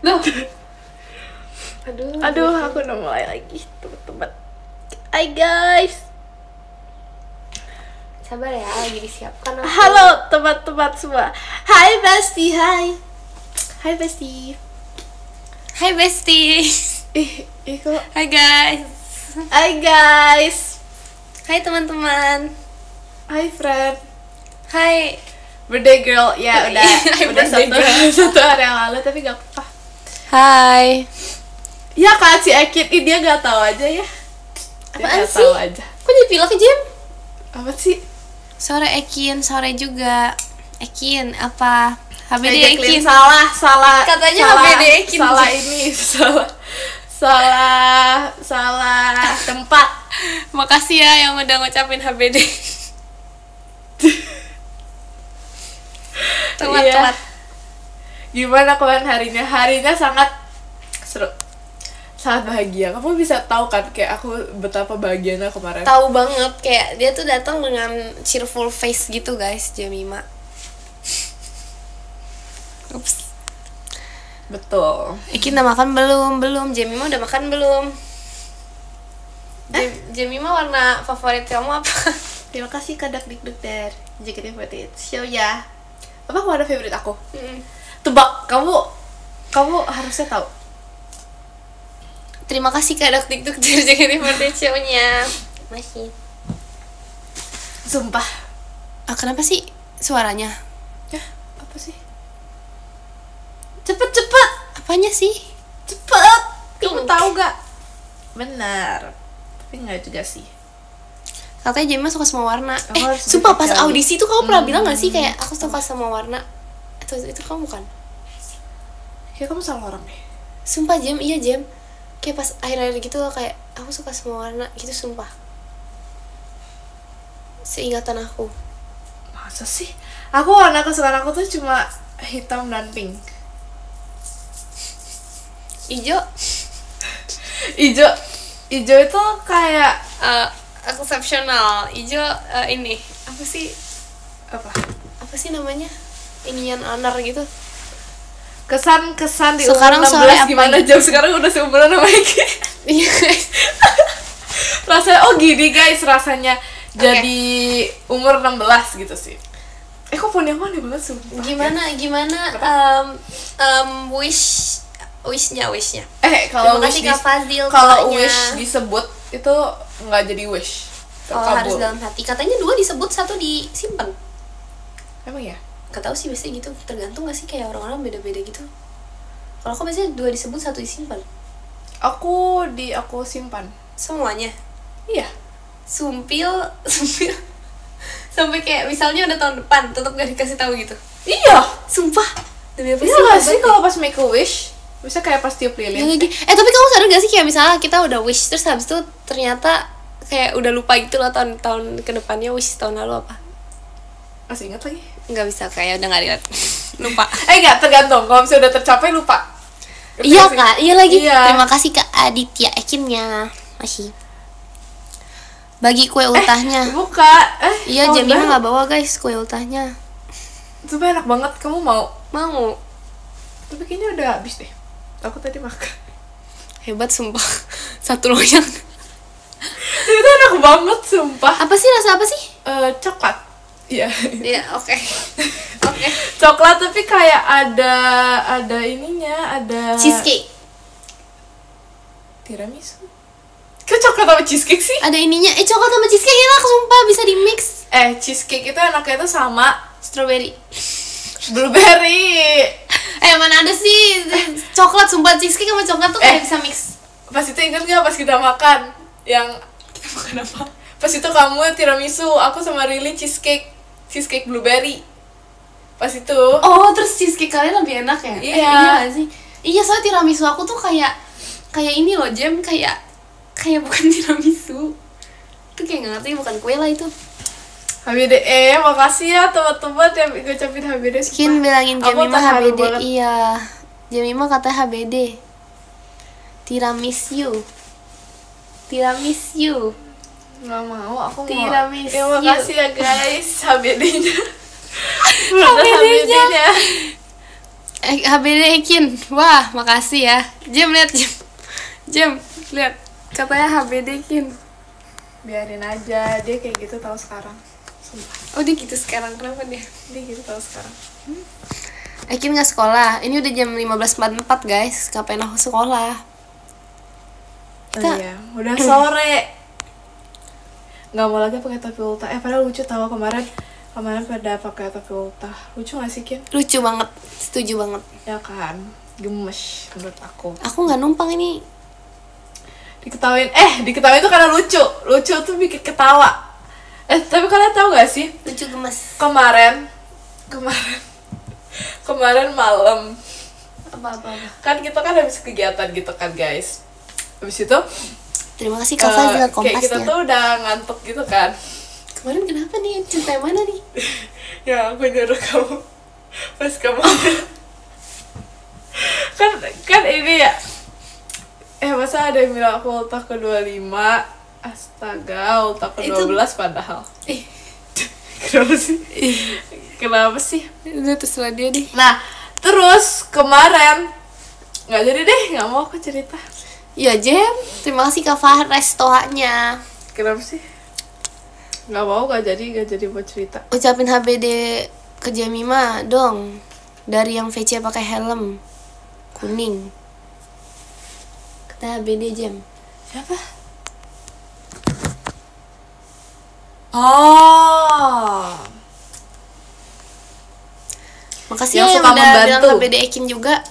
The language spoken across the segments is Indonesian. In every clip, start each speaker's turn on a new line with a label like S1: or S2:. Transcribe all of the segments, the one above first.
S1: Loh.
S2: Aduh, aku udah mulai lagi. Teman-teman. Hai guys.
S1: Sabar ya, lagi disiapkan aku.
S2: Halo teman-teman semua. Hai Besti, hai. Hai Besti.
S1: Hai Besti.
S2: Kok.
S1: Hai guys.
S2: Hai guys.
S1: Hai teman-teman.
S2: Hai friend.
S1: Hai
S2: Birthday girl. Ya udah
S1: Hai,
S2: udah
S1: birthday
S2: satu hari yang lalu tapi gak apa-apa.
S1: Hai.
S2: Ya kan si Ekin ini dia gak tahu aja ya. Dia
S1: Apaan
S2: nggak
S1: sih?
S2: tahu aja.
S1: Kok jadi pilek Jem?
S2: Apa sih?
S1: Sore Ekin, sore juga Ekin, apa? HBD
S2: Jacqueline,
S1: Ekin.
S2: salah
S1: Katanya
S2: salah,
S1: HBD Ekin.
S2: salah ini salah tempat.
S1: Makasih ya yang udah ngucapin HBD. Telat.
S2: Iya. Gimana kalian harinya? Harinya sangat seru, sangat bahagia. Kamu bisa tahu kan kayak aku betapa bahagianya kemarin.
S1: Tahu banget, kayak dia tuh datang dengan cheerful face gitu guys, Jemima. Ups.
S2: Betul.
S1: Ekin udah makan belum? Jemima udah makan belum? Jemima warna favorit kamu apa?
S2: Terima kasih Kadak Dikduk dari JKT48 Show ya. Apa warna favorit aku? Tebak, kamu harusnya tahu.
S1: Terima kasih Kak Dikduk dari JKT48 Show-nya. Masih.
S2: Sumpah.
S1: Kenapa sih suaranya?
S2: Ya, apa sih? Cepet.
S1: Apanya sih?
S2: Cepet. Kamu
S1: Pink.
S2: tahu gak? Benar. Tapi enggak juga sih.
S1: Katanya Jemima suka sama warna.
S2: harus
S1: Sumpah pas
S2: dicari.
S1: audisi tuh kamu pernah bilang gak sih kayak aku suka sama warna? Itu kamu kan?
S2: Kayak kamu salah orang deh.
S1: Sumpah Jem, iya Jem. Kayak pas akhir-akhir gitu loh, kayak aku suka sama warna gitu, sumpah. Seingatan aku.
S2: Masa sih? Aku warna kesukaan aku tuh cuma hitam dan pink.
S1: Ijo
S2: Ijo itu kayak
S1: eksepsional. Ijo ini apa sih namanya? Inian anar gitu.
S2: kesan di
S1: Sekarang
S2: umur
S1: sore
S2: 16
S1: apa
S2: gimana
S1: ini?
S2: jam sekarang udah seumuran sama Eki.
S1: Iya guys.
S2: Rasanya gini guys, rasanya jadi umur 16 gitu sih. Kok phone yang mana banget sumpah.
S1: Gimana wishnya
S2: Kalau
S1: Terima
S2: wish
S1: kasih Kak Fazil
S2: kalau
S1: doanya.
S2: wish disebut itu nggak jadi wish.
S1: harus
S2: Terkabul.
S1: dalam hati. Katanya 2 disebut, 1 disimpan.
S2: Emang ya?
S1: Gak tau sih, biasanya gitu. Tergantung gak sih, kayak orang-orang beda-beda gitu. Kalau aku biasanya 2 disebut, 1 disimpan.
S2: Aku simpan.
S1: Semuanya.
S2: Iya.
S1: Sumpil sampai kayak misalnya udah tahun depan tetap gak dikasih tahu gitu.
S2: Iya.
S1: Sumpah. Demi apa
S2: Iya nggak sih kalau pas make a wish, bisa kayak pas tiup
S1: ya,
S2: lilin.
S1: lagi. Tapi kamu sadar gak sih kayak misalnya kita udah wish terus habis itu ternyata kayak udah lupa gitu loh tahun ke depannya wish tahun lalu apa?
S2: Masih ingat lagi?
S1: Nggak bisa, kayak udah nggak lihat. Lupa.
S2: Nggak, tergantung. Kalau misalnya udah tercapai lupa.
S1: Iya Kak, iya lagi.
S2: Iya.
S1: Terima kasih Kak Aditya Ekinnya. Masih. Bagi kue ultahnya.
S2: Buka.
S1: Iya,
S2: tahun
S1: Jemima
S2: baru.
S1: nggak bawa guys kue ultahnya.
S2: Sumpah enak banget. Kamu mau?
S1: Mau.
S2: Tapi kayaknya udah habis deh. Aku tadi makan.
S1: Hebat sumpah. Satu loyang.
S2: Itu enak banget sumpah.
S1: Apa sih, rasa apa sih?
S2: Coklat. Iya.
S1: Iya, oke. Oke.
S2: Coklat tapi kayak ada ininya, ada
S1: Cheesecake.
S2: tiramisu. Kok coklat sama cheesecake sih?
S1: Ada ininya. Coklat sama cheesecake enak sumpah, bisa di mix.
S2: Cheesecake itu enaknya itu sama
S1: Strawberry.
S2: blueberry.
S1: Mana ada sih coklat, sumpah cheesecake sama coklat tuh kayak bisa mix.
S2: Pas itu inget gak pas kita makan? Yang kita makan apa? Pas itu kamu tiramisu, aku sama Rili cheesecake blueberry. Pas itu.
S1: Oh, terus cheesecake kalian lebih enak ya?
S2: Iya.
S1: Iya gak sih? Iya, soalnya tiramisu aku tuh kayak ini loh, Jem, kayak bukan tiramisu. Itu kayak gak ngerti, bukan kue lah itu.
S2: HBD, makasih ya teman-teman yang ngucapin HBD.
S1: Kin bilangin
S2: Aku
S1: Jemima
S2: terharu
S1: HBD.
S2: banget.
S1: Iya. Jemima kata HBD. Tiramisu.
S2: Nggak mau, aku mau.
S1: Tiramisu.
S2: Ya makasih ya guys HBD-nya.
S1: HBD-nya. HBD Ekin. Wah, makasih ya. Jem lihat Jem. Jem lihat. Katanya HBD Ekin.
S2: Biarin aja, dia kayak gitu tahu sekarang. Sumpah.
S1: Oh, dia gitu sekarang. Kenapa dia?
S2: Dia gitu tahu sekarang.
S1: Ekin nggak sekolah. Ini udah jam 15.44 guys. Ngapain aku sekolah?
S2: Oh iya, udah sore. Nggak mau lagi pakai topi ultah. Padahal lucu tahu kemarin pada pakai topi ultah. Lucu nggak sih, Kin?
S1: Lucu banget. Setuju banget.
S2: Ya kan, gemes menurut aku.
S1: Aku nggak numpang ini.
S2: Diketawain itu karena lucu tuh bikin ketawa. Tapi kalian tahu gak sih
S1: Lucu gemes.
S2: kemarin malam
S1: Apa.
S2: kan kita kan habis kegiatan gitu kan guys, habis itu
S1: Terima kasih Kak Fazil
S2: kayak kita
S1: kompasnya.
S2: tuh udah ngantuk gitu kan.
S1: Kemarin kenapa nih? Cerita yang mana nih?
S2: Ya aku nyuruh kamu pas kamu kan ini ya, masa ada yang bilang aku ultah ke 25. Astaga, ultah ke 12 padahal. Kenapa sih?
S1: Udah terserah dia deh.
S2: Nah, terus kemarin nggak jadi deh, nggak mau aku cerita.
S1: Ya Jem, terima kasih Kak Fares toanya.
S2: Kenapa sih? Nggak mau, nggak jadi buat cerita.
S1: Ucapin HBD ke Jemima dong. Dari yang VC pakai helm kuning. Kita HBD Jem.
S2: Siapa? Oh,
S1: Makasih
S2: yang
S1: ya
S2: suka
S1: yang udah bilang
S2: membantu.
S1: HBD Ekin juga.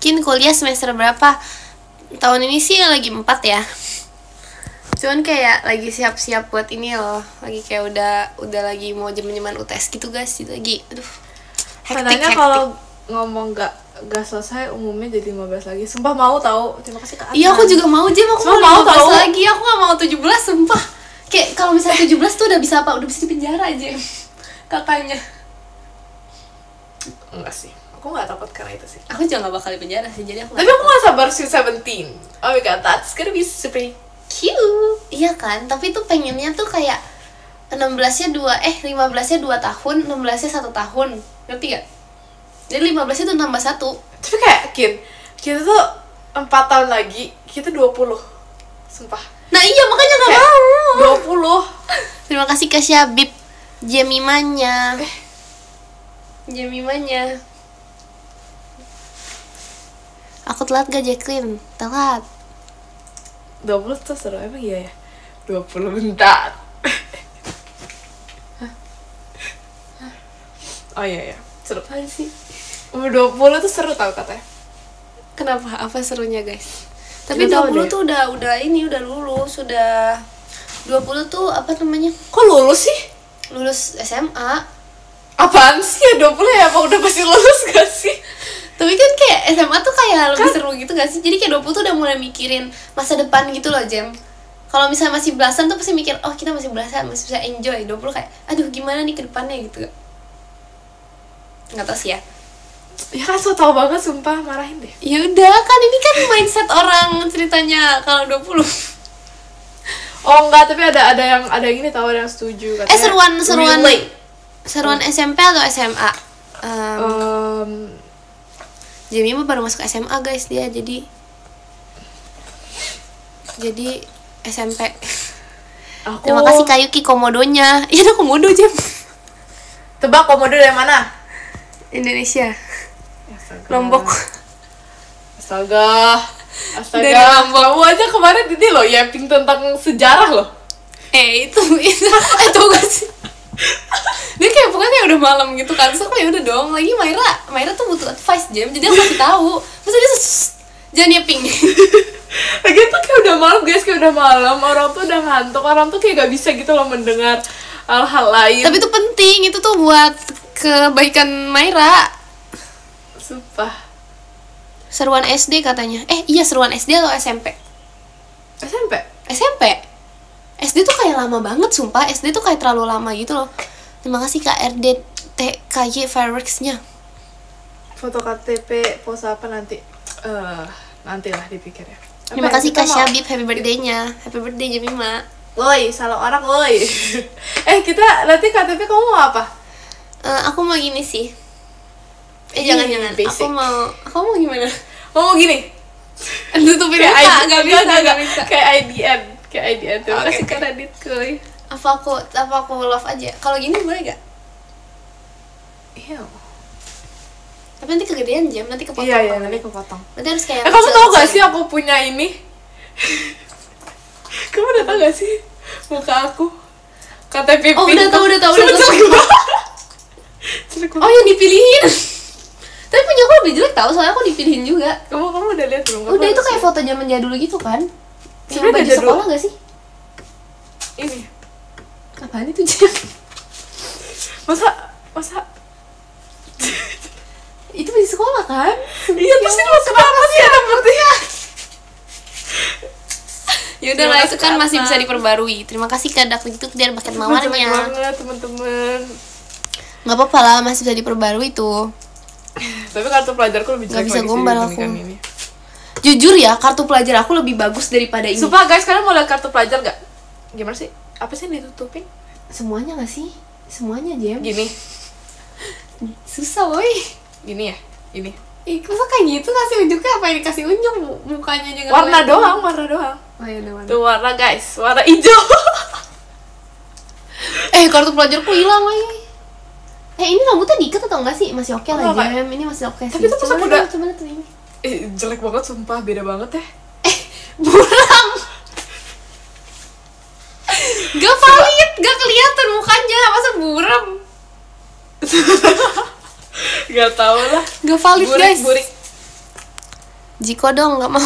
S1: Kin kuliah semester berapa? Tahun ini sih lagi 4 ya. Cuman kayak lagi siap-siap buat ini loh. Lagi kayak udah lagi mau jam-jaman UTS gitu guys. Itu lagi aduh.
S2: katanya kalau ngomong nggak selesai umumnya jadi 15 lagi. Sumpah mau tahu. Terima kasih Kak Adnan.
S1: Iya, aku juga mau Jem, aku
S2: Sumpah
S1: mau
S2: mau
S1: 15
S2: tahu.
S1: lagi. Aku gak mau 17 sumpah. Kayak kalau misalnya 17 tuh udah bisa apa? Udah bisa di penjara Jem. Kakaknya.
S2: Enggak sih, aku nggak takut karena itu sih.
S1: Aku juga gak bakal di penjara sih. Jadi aku
S2: Tapi aku nggak sabar sih 17. Oh my god, that's gonna be super cute.
S1: Iya kan, tapi tuh pengennya tuh kayak 15-nya 15-nya 2 tahun, 16-nya 1 tahun. Ngerti gak? Jadi 15-nya tuh nambah 1.
S2: Tapi kayak kita tuh 4 tahun lagi, kita 20. Sumpah.
S1: Nah iya, makanya gak
S2: Kayak
S1: mau.
S2: 20.
S1: Terima kasih Kak Syabib. Jemimanya. Jemimanya. Aku telat gak Jacqueline? Telat.
S2: 20 tuh seru, emang iya ya? 20 bentar. Oh iya ya, seru.
S1: Apaan sih?
S2: Umur 20 tuh seru tau katanya.
S1: Kenapa? Apa serunya guys? Tapi
S2: Nggak tahu
S1: 20
S2: deh.
S1: tuh udah lulus, sudah 20 tuh apa namanya?
S2: Kok lulus sih?
S1: Lulus SMA.
S2: Apaan sih ya 20 ya? Apa udah pasti lulus gak sih?
S1: Tapi kan kayak SMA tuh kayak lebih seru gitu gak sih? Jadi kayak 20 tuh udah mulai mikirin masa depan gitu loh Jem. Kalau misalnya masih belasan tuh pasti mikir, oh kita masih belasan, masih bisa enjoy. 20 kayak, aduh gimana nih ke depannya gitu. Nggak tau sih ya.
S2: Ya kan so tau banget sumpah, marahin deh.
S1: Ya udah kan ini kan mindset orang ceritanya kalau 20.
S2: Oh enggak, tapi ada yang ini tahu, ada yang setuju katanya.
S1: Seruan SMP atau SMA? Jamie mah baru masuk SMA guys dia, jadi SMP. Terima kasih Kak Yuki komodonya. Iya ada komodo Jam.
S2: Tebak komodo dari mana?
S1: Indonesia.
S2: Astaga.
S1: Lombok.
S2: Astaga.
S1: Dari Lombok.
S2: Kamu aja kemarin ini loh yapping tentang sejarah loh.
S1: Itu tau gak sih? Dia kayak pokoknya kayak udah malam gitu kan. Terus aku ya udah dong. Lagi Maira tuh butuh advice Jam. Jadi aku kasih tahu. Terus dia jangan yapping.
S2: Lagi tuh kayak udah malam guys, kayak udah malam. Orang tuh udah ngantuk. Orang tuh kayak gak bisa gitu loh mendengar hal-hal lain.
S1: Tapi itu penting. Itu tuh buat kebaikan Maira.
S2: Sumpah.
S1: Seruan SD katanya. Iya seruan SD atau SMP? SMP. SD tuh kayak lama banget sumpah. SD tuh kayak terlalu lama gitu loh. Terima kasih Kak RD TKY Fireworks-nya.
S2: Foto KTP pose apa nanti? Nantilah dipikir ya.
S1: Terima kasih Kak Syabib, happy birthday-nya. Happy birthday Jamima.
S2: Woi, salah orang woi. Kita nanti KTP kamu mau apa?
S1: Aku mau gini sih. Jangan.
S2: Basic.
S1: Aku mau gimana?
S2: Mau gini.
S1: Tutupin
S2: Kayak
S1: muka,
S2: ID,
S1: nggak bisa.
S2: Kayak IDN. Terima kasih
S1: Oke.
S2: kredit kuy.
S1: Apa aku love aja? Kalau gini boleh gak?
S2: Iya.
S1: Tapi nanti kegedean Jam, nanti kepotong.
S2: Iya, nanti kepotong.
S1: Nanti harus kayak
S2: Kamu tau gak
S1: kecil-kecil.
S2: sih aku punya ini? Kamu udah tau gak sih muka aku? KTP
S1: Oh, udah tahu.
S2: Jelek banget. Jelek banget.
S1: Oh, yang dipilihin. Tapi punya aku lebih jelek tau, soalnya aku dipilihin juga.
S2: Kamu udah lihat belum?
S1: Udah, itu kayak foto zaman jadul gitu kan? Yang
S2: Sebenarnya
S1: baju
S2: jadul.
S1: sekolah gak sih?
S2: Ini.
S1: Apaan itu Jam?
S2: Masa
S1: Itu baju sekolah kan?
S2: iya, terus ini kenapa sih ada buktinya?
S1: Yaudah lah, itu kan masih bisa diperbarui. Terima kasih ke Dak itu biar paket
S2: Jelek
S1: mawarnya.
S2: banget teman-teman.
S1: Gak apa-apa lah, masih bisa diperbarui tuh.
S2: Tapi kartu pelajarku lebih
S1: Nggak
S2: jelek
S1: bisa
S2: lagi sih
S1: gombal
S2: dibandingkan
S1: aku.
S2: ini.
S1: Jujur ya, kartu pelajar aku lebih bagus daripada ini.
S2: Sumpah guys, kalian mau lihat kartu pelajar gak? Gimana sih? Apa sih yang ditutupin?
S1: Semuanya gak sih? Semuanya Jam.
S2: Gini.
S1: Susah woy.
S2: Gini ya? Ini.
S1: Ih, masa kayak gitu kasih unjuknya, apa yang dikasih unjuk? Mukanya juga
S2: Warna doang.
S1: Oh iya, udah warna.
S2: Tuh warna guys, warna hijau.
S1: Kartu pelajarku hilang lagi. Ini rambutnya diikat atau enggak sih? Masih oke lah
S2: Enggak,
S1: Jam, ini masih oke sih.
S2: Tapi itu masa
S1: Coba
S2: udah-
S1: lihat, coba lihat tuh ini.
S2: Jelek banget sumpah, beda banget ya.
S1: Buram. Gak valid, gak kelihatan mukanya, masa buram?
S2: Gak tau lah.
S1: Gak valid guys.
S2: Burik.
S1: Jiko dong, gak mau.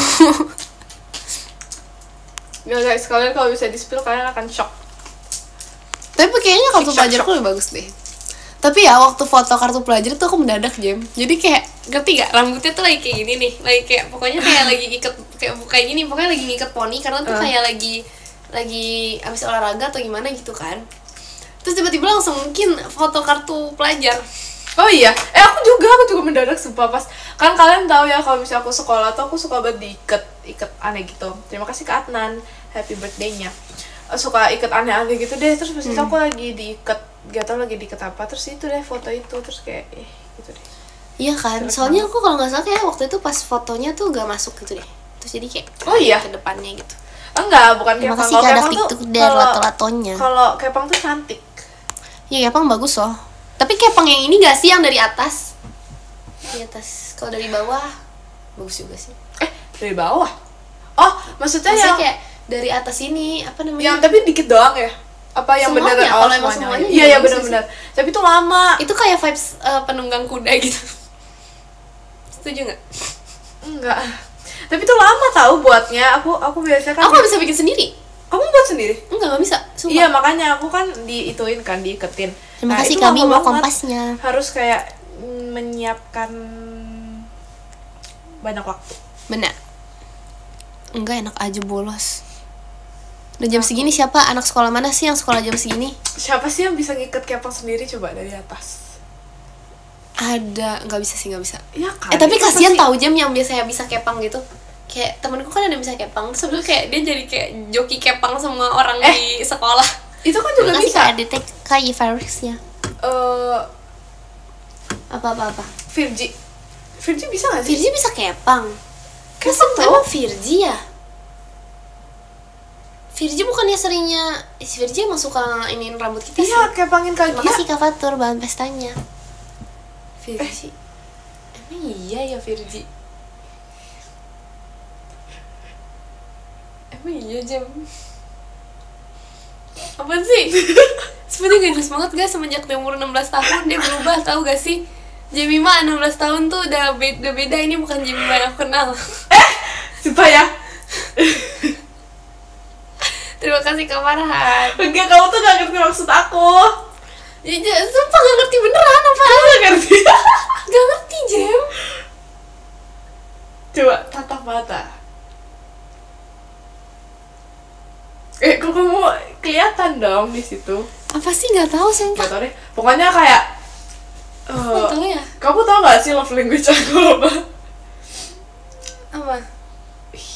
S2: Gak guys, kalian kalau bisa di-spill kalian akan shock.
S1: Tapi kayaknya kartu
S2: Shock,
S1: pelajarku lebih bagus deh. Tapi ya waktu foto kartu pelajar tuh aku mendadak Jam. Jadi kayak ngerti gak, rambutnya tuh lagi kayak gini nih, lagi kayak pokoknya kayak lagi ikat kayak gini, pokoknya lagi ngikat poni karena tuh kayak lagi abis olahraga atau gimana gitu kan. Terus tiba-tiba langsung mungkin foto kartu pelajar.
S2: Oh iya, aku juga mendadak sumpah pas. Kan kalian tahu ya kalau misalnya aku sekolah tuh aku suka banget diikat aneh gitu. Terima kasih ke Adnan, happy birthday-nya. Suka ikat aneh-aneh gitu deh, terus pas itu aku lagi diikat, gak tau lagi diikat apa, terus itu deh foto itu, terus kayak gitu deh.
S1: Iya kan, soalnya aku kalau nggak salah kayak waktu itu pas fotonya tuh gak masuk gitu deh. Terus jadi kayak
S2: Oh iya?
S1: ke depannya gitu.
S2: Enggak, bukan
S1: Terima
S2: kepang.
S1: kasih
S2: Kalau
S1: Kak
S2: kepang
S1: Dak
S2: tuh
S1: TikTok dan lato-latonya.
S2: kalau kepang tuh cantik.
S1: Iya, kepang bagus loh. Tapi kepang yang ini gak sih yang dari atas? Di atas. Kalau dari bawah bagus juga sih.
S2: Dari bawah. Oh, maksudnya
S1: Maksudnya
S2: yang
S1: kayak dari atas ini apa namanya?
S2: yang tapi dikit doang ya? Apa yang
S1: Semuanya,
S2: beneran?
S1: kalau emang semuanya
S2: Iya,
S1: juga bagus
S2: benar-benar. Tapi itu lama.
S1: Itu kayak vibes penunggang kuda gitu. Setuju nggak?
S2: Enggak. Tapi itu lama tahu buatnya. Aku biasanya kan
S1: Aku nggak bisa bikin sendiri.
S2: kamu buat sendiri?
S1: Nggak bisa. Sumpah.
S2: Iya, makanya aku kan diituin kan, diiketin.
S1: Terima kasih
S2: itu
S1: kami
S2: lama
S1: mau
S2: banget.
S1: kompasnya.
S2: Harus kayak menyiapkan banyak waktu.
S1: Benar. Enggak, enak aja bolos. Udah jam segini siapa anak sekolah mana sih yang sekolah jam segini?
S2: Siapa sih yang bisa ngikat kepang sendiri coba dari atas?
S1: Ada, nggak bisa sih, nggak bisa.
S2: Iya kan.
S1: Tapi
S2: itu
S1: kasihan
S2: pasti-
S1: tahu Jam yang biasanya bisa kepang gitu. Kayak temenku kan ada yang bisa kepang, sebelum kayak dia jadi kayak joki kepang semua orang di sekolah.
S2: Itu kan juga
S1: Makasih
S2: bisa.
S1: Kak Detek kayak Farisnya. Apa.
S2: Virgi bisa gak sih?
S1: Virgi bisa kepang.
S2: Kepang
S1: Masa
S2: tau?
S1: emang Virgi ya? Virgi bukannya seringnya si Virgi emang suka iniin rambut kita sih.
S2: Iya, kepangin Kak
S1: Terima
S2: Gia.
S1: kasih Kak Fatur bahan pestanya. Virgi. Emang iya ya Virgi. Emang iya Jam. Apaan sih? Sebenernya gak jelas banget guys, semenjak dia umur 16 tahun dia berubah, tahu gak sih? Jemima 16 tahun tuh udah beda, ini bukan Jemima yang aku kenal.
S2: Sumpah ya.
S1: Terima kasih Kak Farhan.
S2: Enggak, kamu tuh gak ngerti maksud aku.
S1: Ya, sumpah gak ngerti beneran apa?
S2: Gak ngerti.
S1: Gak ngerti Jem.
S2: Coba tatap mata. Kok kamu kelihatan dong di situ?
S1: Apa sih gak tahu sumpah.
S2: Gak tau deh. Pokoknya kayak
S1: Gak tahu ya.
S2: kamu tau gak sih love language aku apa?
S1: Apa?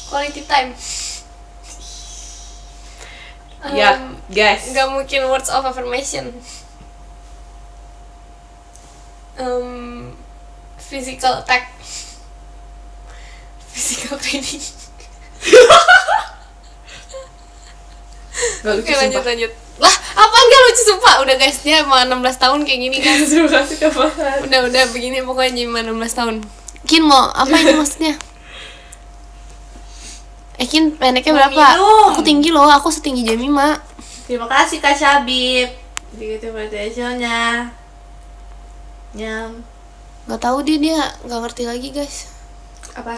S1: Quality time.
S2: Ya, guys.
S1: Gak mungkin words of affirmation. physical attack, physical training.
S2: Gak lucu.
S1: Oke, lanjut. Lah, apa enggak lucu sumpah? Udah guys, dia emang 16 tahun kayak gini guys.
S2: Terima kasih kapan.
S1: Udah begini pokoknya Jemima 16 tahun. Kin mau apa ini maksudnya? Kin pendeknya
S2: Mau
S1: berapa?
S2: minum.
S1: Aku tinggi loh, aku setinggi Jemima.
S2: Terima kasih Kak Syabib. Begitu motivationnya. Nyam.
S1: Gak tahu dia nggak ngerti lagi guys.
S2: Apa?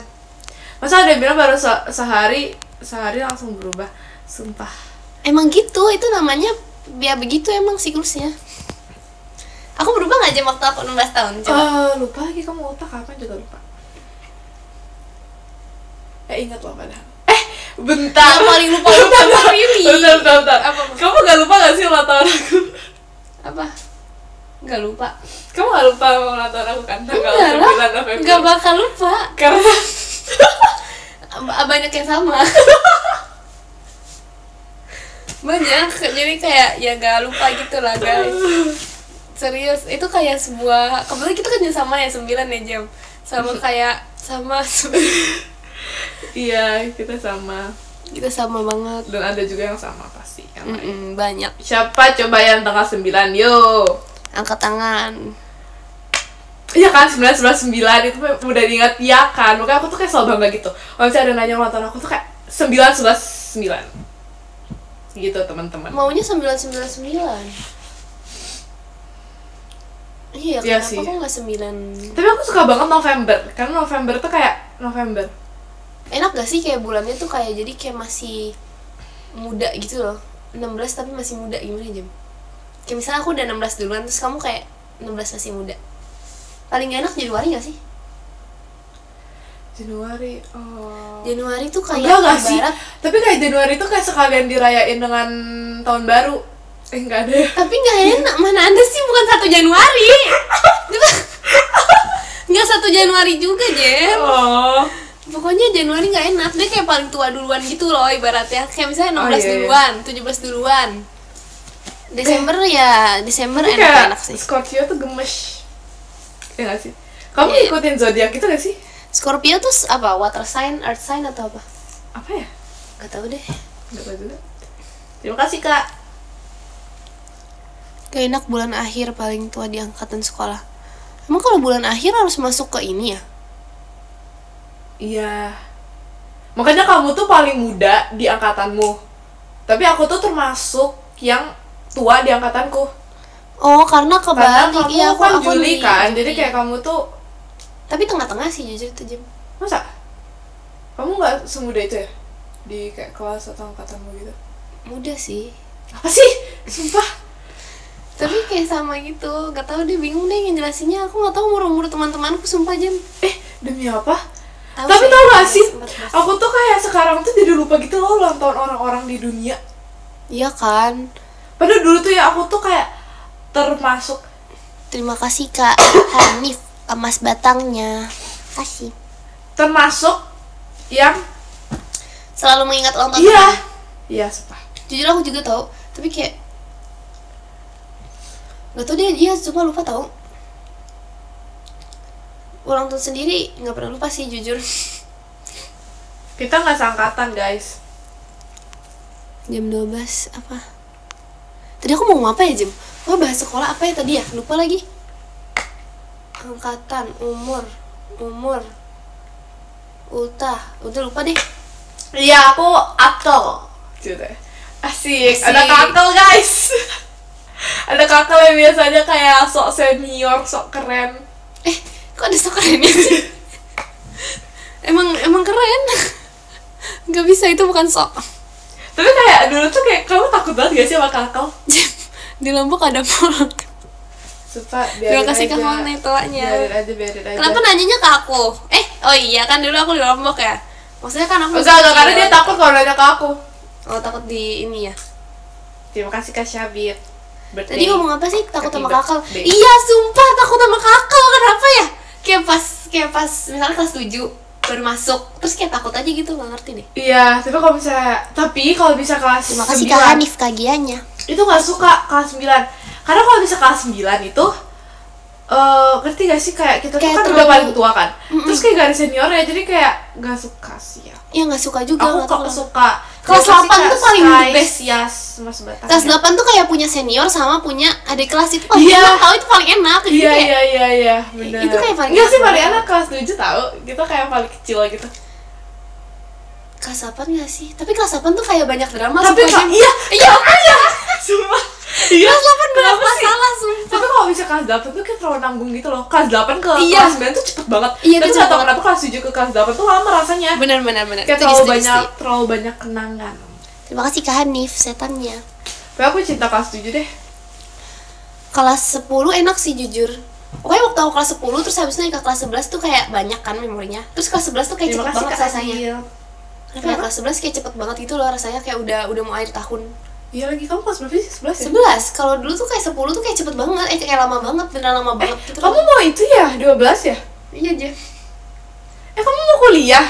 S2: Masa ada yang bilang baru sehari langsung berubah. Sumpah.
S1: Emang gitu, itu namanya ya begitu emang siklusnya. Aku berubah nggak Jam waktu aku 16 tahun? Coba.
S2: Lupa lagi kamu otak kapan juga lupa. Ingat loh padahal. Bentar.
S1: Yang paling lupa ini.
S2: Bentar.
S1: Apa?
S2: Kamu gak lupa gak sih ulang tahun aku?
S1: Apa? Nggak lupa.
S2: Kamu gak lupa ulang tahun aku kan? Tanggal
S1: Enggak
S2: 9
S1: lah,
S2: November.
S1: nggak bakal lupa.
S2: Karena
S1: Banyak yang sama. Banyak, jadi kayak ya gak lupa gitu lah guys. Serius, itu kayak sebuah, kebetulan kita kan juga sama ya 9 ya Jam. Sama kayak, sama
S2: iya, kita sama.
S1: kita sama banget.
S2: Dan ada juga yang sama pasti yang lain.
S1: Banyak.
S2: Siapa coba yang tanggal 9? Yo.
S1: Angkat tangan.
S2: Iya kan, 9 itu udah diingat ya kan. Makanya aku tuh kayak selalu bangga gitu. Kalau misalnya ada nanya ulang tahun aku tuh kayak 9 gitu teman-teman.
S1: Maunya 999. Iya,
S2: Iya
S1: kenapa
S2: sih.
S1: kok nggak 9?
S2: Tapi aku suka banget November. Karena November tuh kayak November.
S1: Enak gak sih kayak bulannya tuh kayak jadi kayak masih muda gitu loh. 16 tapi masih muda, gimana Jam? Kayak misalnya aku udah 16 duluan, terus kamu kayak 16 masih muda. Paling gak enak Januari gak sih?
S2: Januari,
S1: Januari tuh kayak
S2: enggak gak sih?
S1: ibarat,
S2: Tapi kayak Januari tuh kayak sekalian dirayain dengan tahun baru. Enggak ada ya?
S1: tapi gak enak, mana ada sih, bukan 1 Januari. Nggak 1 Januari juga Jem.
S2: Oh.
S1: Pokoknya Januari gak enak, dia kayak paling tua duluan gitu loh ibaratnya. Kayak misalnya 16
S2: Oh, iya.
S1: duluan, 17 duluan. Desember Desember
S2: Tapi
S1: enak-enak
S2: kayak
S1: sih.
S2: Scorpio tuh gemes. Iya gak sih? Kamu
S1: Iya.
S2: ikutin zodiak itu gak sih?
S1: Scorpio tuh apa? Water sign, earth sign atau apa?
S2: Apa ya?
S1: Gak tahu deh.
S2: Gak tau juga. Terima kasih Kak.
S1: Gak enak bulan akhir paling tua di angkatan sekolah. Emang kalau bulan akhir harus masuk ke ini ya?
S2: Iya. Makanya kamu tuh paling muda di angkatanmu. Tapi aku tuh termasuk yang tua di angkatanku.
S1: Oh, karena
S2: Karena
S1: kebalik.
S2: kamu
S1: Iya,
S2: kan Juli kan. Jadi
S1: Juli.
S2: kayak kamu tuh,
S1: Tapi tengah-tengah sih jujur itu Jam.
S2: masa? Kamu gak semuda itu ya? Di kayak kelas atau angkatanmu gitu?
S1: Muda sih.
S2: Apa sih? Sumpah.
S1: Tapi kayak sama gitu. Gak tahu deh, bingung deh ngejelasinnya. Aku gak tahu umur teman-temanku sumpah Jam.
S2: Demi apa?
S1: Tahu
S2: Tapi
S1: sih,
S2: tau gak sih?
S1: 14.
S2: Aku tuh kayak sekarang tuh jadi lupa gitu loh ulang tahun orang-orang di dunia.
S1: Iya kan?
S2: Padahal dulu tuh ya aku tuh kayak termasuk.
S1: Terima kasih Kak Hanif, emas batangnya. Kasih.
S2: Termasuk yang
S1: Selalu mengingat ulang tahun.
S2: iya.
S1: teman.
S2: Iya, sumpah.
S1: Jujur aku juga tahu, tapi kayak gak tau dia cuma lupa tahu. Ulang tahun sendiri nggak pernah lupa sih jujur.
S2: Kita nggak seangkatan, guys.
S1: Jam 12 apa? Tadi aku mau ngomong apa ya Jam? Oh bahas sekolah apa ya tadi ya? Lupa lagi. Angkatan, umur, ultah, udah lupa deh.
S2: Iya, aku akal. Gitu. Asik.
S1: Asik.
S2: Ada kakak, guys. Ada kakak yang biasanya kayak sok senior, sok keren.
S1: Kok ada sok kerennya sih? emang keren. Gak bisa, itu bukan sok.
S2: Tapi kayak dulu tuh kayak kamu takut banget gak sih sama kakak?
S1: Di Lombok ada mall.
S2: Sumpah,
S1: Terima
S2: biarin
S1: kasih
S2: aja.
S1: Kak Mona tuanya.
S2: Biarin aja.
S1: Kenapa nanyanya ke aku? Oh iya kan dulu aku di Lombok ya. Maksudnya kan aku
S2: Enggak, karena dia takut kalau nanya ke aku.
S1: Oh, takut di ini ya.
S2: Terima kasih Kak Syabir.
S1: Tadi ngomong apa sih? Takut sama
S2: Happy
S1: kakak.
S2: birthday.
S1: Iya, sumpah takut sama kakak. Kenapa ya? Kayak pas misalnya kelas 7 baru masuk, terus kayak takut aja gitu, nggak ngerti deh.
S2: Iya, tapi kalau bisa kelas
S1: Terima kasih
S2: 9,
S1: Kak Hanif kagiannya.
S2: itu nggak suka kelas 9. Karena kalau bisa kelas 9 itu ngerti gak sih kayak kita
S1: Kayak
S2: tuh kan
S1: terlalu-
S2: udah paling tua kan, terus kayak gak ada seniornya, jadi kayak gak suka sih ya.
S1: Ya nggak suka juga.
S2: Aku
S1: nggak tahu
S2: kok
S1: kenapa.
S2: suka
S1: Kelas
S2: apa sih,
S1: 8
S2: kayak
S1: tuh paling
S2: Sky,
S1: the best.
S2: Yas, Mas Batang.
S1: Kelas 8 tuh kayak punya senior sama punya adik kelas itu paling
S2: Iya.
S1: enak tau, itu paling enak. Jadi
S2: Iya
S1: kayak,
S2: iya benar.
S1: Itu kayak paling
S2: enggak sih
S1: enak
S2: paling
S1: banget.
S2: enak kelas 7 tahu. Kita kayak paling kecil gitu.
S1: kelas 8 nggak sih? Tapi kelas 8 tuh kayak banyak drama.
S2: Tapi
S1: sumpah, Jem.
S2: iya,
S1: Iya.
S2: sumpah. Iya.
S1: Kelas 8 banyak
S2: Kenapa sih?
S1: masalah sumpah.
S2: Tapi kalau bisa kelas 8 tuh kayak terlalu nanggung gitu loh. Kelas 8 ke
S1: Iya.
S2: kelas 9 tuh cepet banget.
S1: Iya,
S2: Tapi
S1: itu
S2: nggak
S1: cepet
S2: tahu
S1: banget.
S2: kenapa kelas 7 ke kelas 8 tuh lama rasanya.
S1: Benar.
S2: Kayak terlalu banyak kenangan.
S1: Terima kasih Kak Hanif, setannya.
S2: Tapi aku cinta kelas 7 deh.
S1: Kelas 10 enak sih jujur. Pokoknya waktu aku kelas 10 terus habis itu naik ke kelas 11 tuh kayak banyak kan memorinya. Terus kelas 11 tuh kayak
S2: Terima
S1: cepet
S2: kasih
S1: banget
S2: Kak
S1: rasanya.
S2: Adil.
S1: Kenapa ya kelas 11 kayak cepet banget gitu loh rasanya, kayak udah mau akhir tahun.
S2: Iya lagi, kamu kelas berapa sih? 11 ya?
S1: 11, kalau dulu tuh kayak 10 tuh kayak cepet banget, kayak lama banget, beneran lama banget gitu.
S2: Kamu mau itu ya? 12 ya?
S1: Iya aja.
S2: Kamu mau kuliah?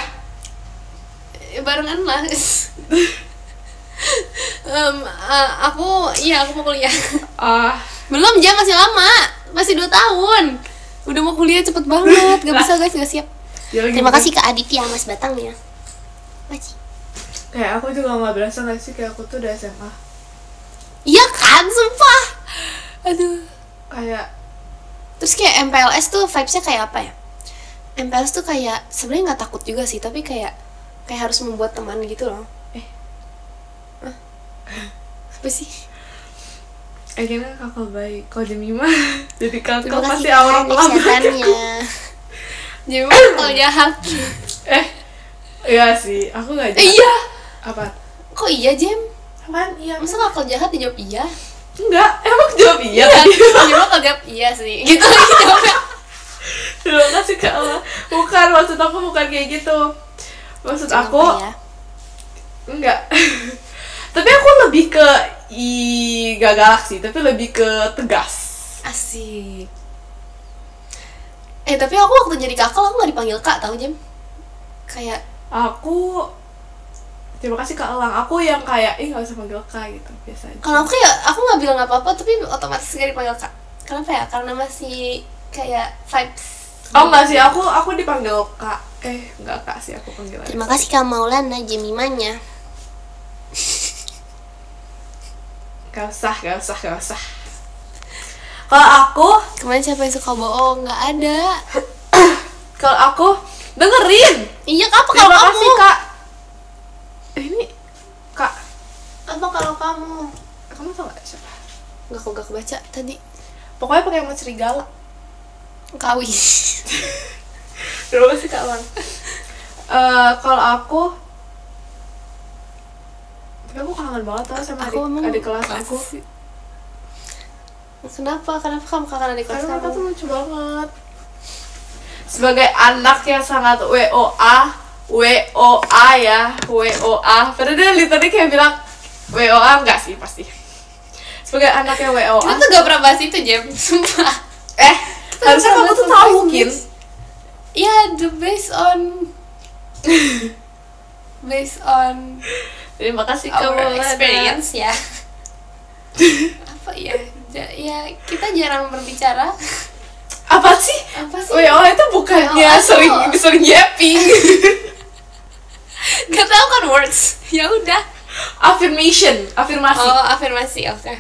S1: Barengan lah. Aku mau kuliah.
S2: Ah,
S1: Belum, Jam, masih lama. Masih 2 tahun. Udah mau kuliah cepet banget. Gak bisa guys, gak siap.
S2: ya lagi
S1: Terima
S2: bukan.
S1: kasih Kak Aditya, Mas Batang ya. Masih.
S2: Kayak aku juga gak berasa gak sih, kayak aku tuh udah SMA.
S1: Iya kan, sumpah. Aduh.
S2: Kayak
S1: Terus kayak MPLS tuh vibes-nya kayak apa ya? MPLS tuh kayak sebenarnya nggak takut juga sih, tapi kayak harus membuat teman gitu loh. Apa sih?
S2: akhirnya kakak baik. Kalau Jemima jadi kakak
S1: Terima
S2: pasti
S1: kasih
S2: aura
S1: Kak,
S2: kakak baik.
S1: setannya. Jadi kalau jahat.
S2: Iya sih, aku gak jahat.
S1: Iya.
S2: Apa?
S1: Kok iya, Jem?
S2: Apaan? Iya.
S1: Masa nggak kalau jahat dijawab iya?
S2: Enggak, emang jawab iya
S1: Iya,
S2: tadi.
S1: Jemima kalau jawab iya sih. Gitu lagi jawabnya.
S2: Terima kasih Kak Allah. Bukan, maksud aku bukan kayak gitu. Maksud aku
S1: Kenapa ya?
S2: enggak. Tapi aku lebih ke gak galak sih, tapi lebih ke tegas.
S1: Asik. Tapi aku waktu jadi kakak aku nggak dipanggil Kak, tahu Jem? Kayak
S2: Aku terima kasih Kak Elang. Aku yang kayak nggak usah panggil Kak gitu, biasa aja.
S1: kalau aku ya aku nggak bilang apa-apa tapi otomatis gak dipanggil Kak. Kenapa ya? Karena masih kayak vibes.
S2: Oh enggak sih, aku dipanggil Kak. Enggak Kak sih, aku panggil aja.
S1: Terima kasih Kak Maulana Jemimanya.
S2: Gak usah. Kalau aku,
S1: Kemarin siapa yang suka bohong? Nggak ada.
S2: kalau aku dengerin.
S1: Iya, apa kalau
S2: Terima
S1: kamu?
S2: kasih Kak. Ini Kak,
S1: Apa kalau kamu?
S2: kamu tau gak siapa?
S1: Nggak kebaca tadi.
S2: Pokoknya pakai emot serigala.
S1: Kawi.
S2: Terima kasih Kak Elang. Kalau aku, tapi aku kangen banget tau sama
S1: Aku emang
S2: adik kelas aku.
S1: Kenapa kamu kangen adik kelas
S2: Karena mereka tuh
S1: kamu?
S2: lucu banget. Sebagai anak yang sangat WOA ya, WOA. Padahal dia literally kayak bilang WOA enggak sih pasti. Sebagai anak yang WOA.
S1: Kita tuh gak pernah bahas itu, Jem. Sumpah.
S2: Harusnya kamu tuh tahu mungkin.
S1: Ya, based on
S2: Terima kasih
S1: our
S2: kamu
S1: experience ya. Apa ya? Ya kita jarang berbicara.
S2: Apa sih?
S1: Apa sih?
S2: WOA itu bukannya
S1: WOA
S2: sering yapping.
S1: Gak tau kan words. Ya udah.
S2: Afirmation, afirmasi.
S1: Oh, afirmasi. Oke.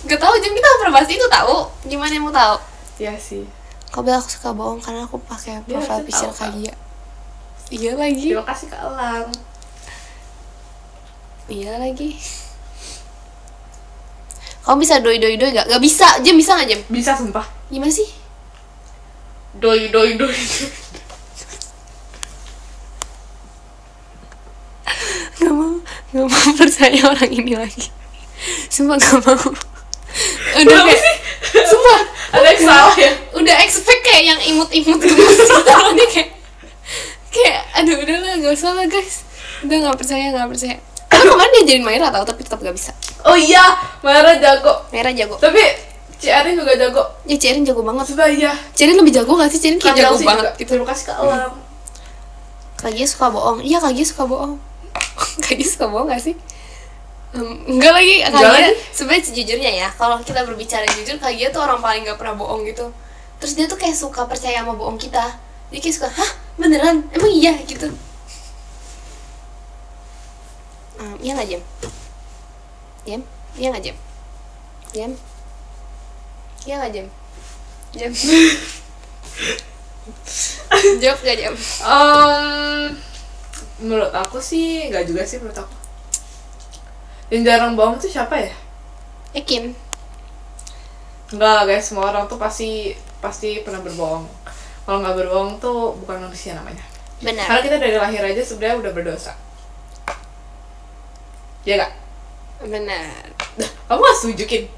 S1: Gak tau, Jem, kita pernah bahas itu tahu. Gimana yang mau tahu?
S2: Iya sih.
S1: Kau bilang aku suka bohong karena aku pakai
S2: Dia
S1: profile
S2: harusnya
S1: picture
S2: tahu,
S1: Kak
S2: Kak.
S1: Gia. Iya lagi.
S2: Terima kasih Kak Elang.
S1: Iya lagi. Kamu bisa doi gak? Gak bisa, Jem, bisa gak, Jem?
S2: Bisa sumpah.
S1: Gimana sih?
S2: Doi.
S1: Gak mau percaya orang ini lagi. Sumpah gak mau. Udah
S2: Kenapa
S1: kayak,
S2: sih?
S1: sumpah
S2: Ada yang salah ya?
S1: udah expect kayak yang imut-imut gemes gitu. Dia kayak aduh udahlah gak usah lah guys. Udah gak percaya. Tapi kemarin dia jadi Maira tau, tapi tetap gak bisa.
S2: Oh iya, Mara jago.
S1: Maira jago.
S2: Tapi Erin juga jago.
S1: Ya Cerin jago banget.
S2: Sudah iya.
S1: Cerin lebih jago gak sih? Cerin kayak jago
S2: Chelsea
S1: banget
S2: juga.
S1: gitu.
S2: Terima kasih Kak Elang.
S1: Kak Gia suka bohong. Iya, Kak Gia suka bohong. Kak Gia suka bohong gak sih? Enggak lagi, Kak
S2: Enggak
S1: Gia
S2: lagi?
S1: sebenarnya sejujurnya ya, kalau kita berbicara jujur, Kak Gia tuh orang paling gak pernah bohong gitu. Terus dia tuh kayak suka percaya sama bohong kita. Dia kayak suka, hah beneran? Emang iya gitu. Iya nggak Jem? Jem? Iya nggak Jem? Jem? Iya nggak Jem? Jem? Jawab gak Jem?
S2: Menurut aku sih nggak juga sih menurut aku. Yang jarang bohong tuh siapa ya?
S1: Yakin?
S2: Enggak guys, semua orang tuh pasti pernah berbohong. Kalau nggak berbohong tuh bukan manusia namanya.
S1: Benar.
S2: Karena kita dari lahir aja sebenarnya udah berdosa. Ya nggak?
S1: Benar.
S2: Kamu nggak setujukin?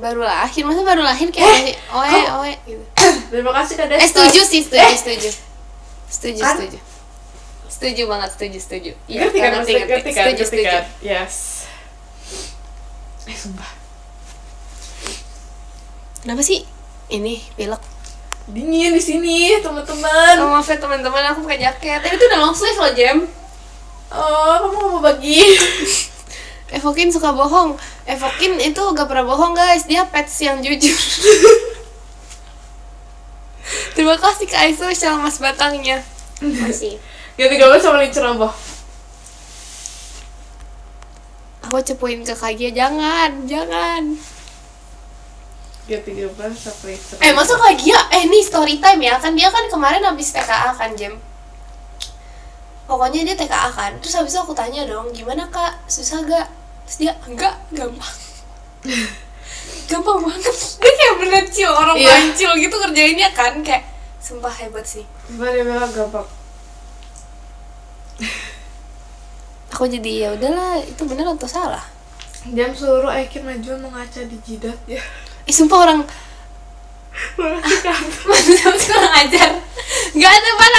S1: Baru lahir, masa baru lahir kayak oe gitu.
S2: Terima kasih Kak Desta.
S1: Setuju sih, setuju. Setuju,
S2: Kan?
S1: setuju. Setuju banget, setuju.
S2: Ngerti kan? Ngerti kan?
S1: Setuju.
S2: Yes. Sumpah.
S1: Kenapa sih? Ini pilek.
S2: Dingin di sini, teman-teman.
S1: Oh, maaf ya teman-teman, aku pakai jaket. Itu udah long sleeve loh, Jem.
S2: Oh, kamu mau bagi?
S1: Evokin suka bohong. Evokin itu gak pernah bohong, guys. Dia pets yang jujur. Terima kasih Kak Aisu, shall mas batangnya. Masih.
S2: Ganti gambar sama Lin Ceroboh.
S1: Aku cepuin ke Kak Gia, jangan.
S2: Ganti gambar sama Lin Ceroboh.
S1: Masa Kak Gia, nih story time ya. Kan dia kan kemarin habis TKA kan, Jem. Pokoknya dia TKA kan. Terus habis itu aku tanya dong, gimana Kak? Susah gak? Terus dia, enggak, gampang. Gampang banget. Dia kayak bener chill, orang paling chill gitu kerjainnya kan. Kayak, sumpah hebat sih.
S2: Coba dia bilang gampang.
S1: Aku jadi ya udahlah, itu bener atau salah?
S2: Jam suruh Aikin maju mengaca di jidat ya.
S1: Sumpah orang
S2: Makasih Kak.
S1: manusia kurang ajar. Gak ada mana.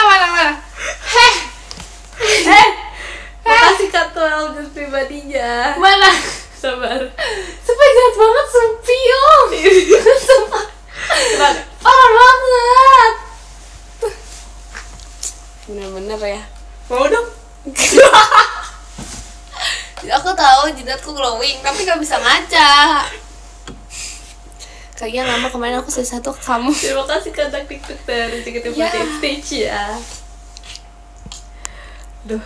S2: Makasih Kak Tuel dan pribadinya.
S1: Mana?
S2: Sabar.
S1: Sumpah jahat banget, Sumpio. Sumpah
S2: Kenapa?
S1: parah banget. Bener-bener ya.
S2: Mau dong?
S1: Aku tahu jidatku glowing, tapi gak bisa ngaca. Kayaknya lama kemarin aku satu ke kamu.
S2: Terima kasih Kak TikTok dari
S1: Ya.
S2: stage ya. Duh.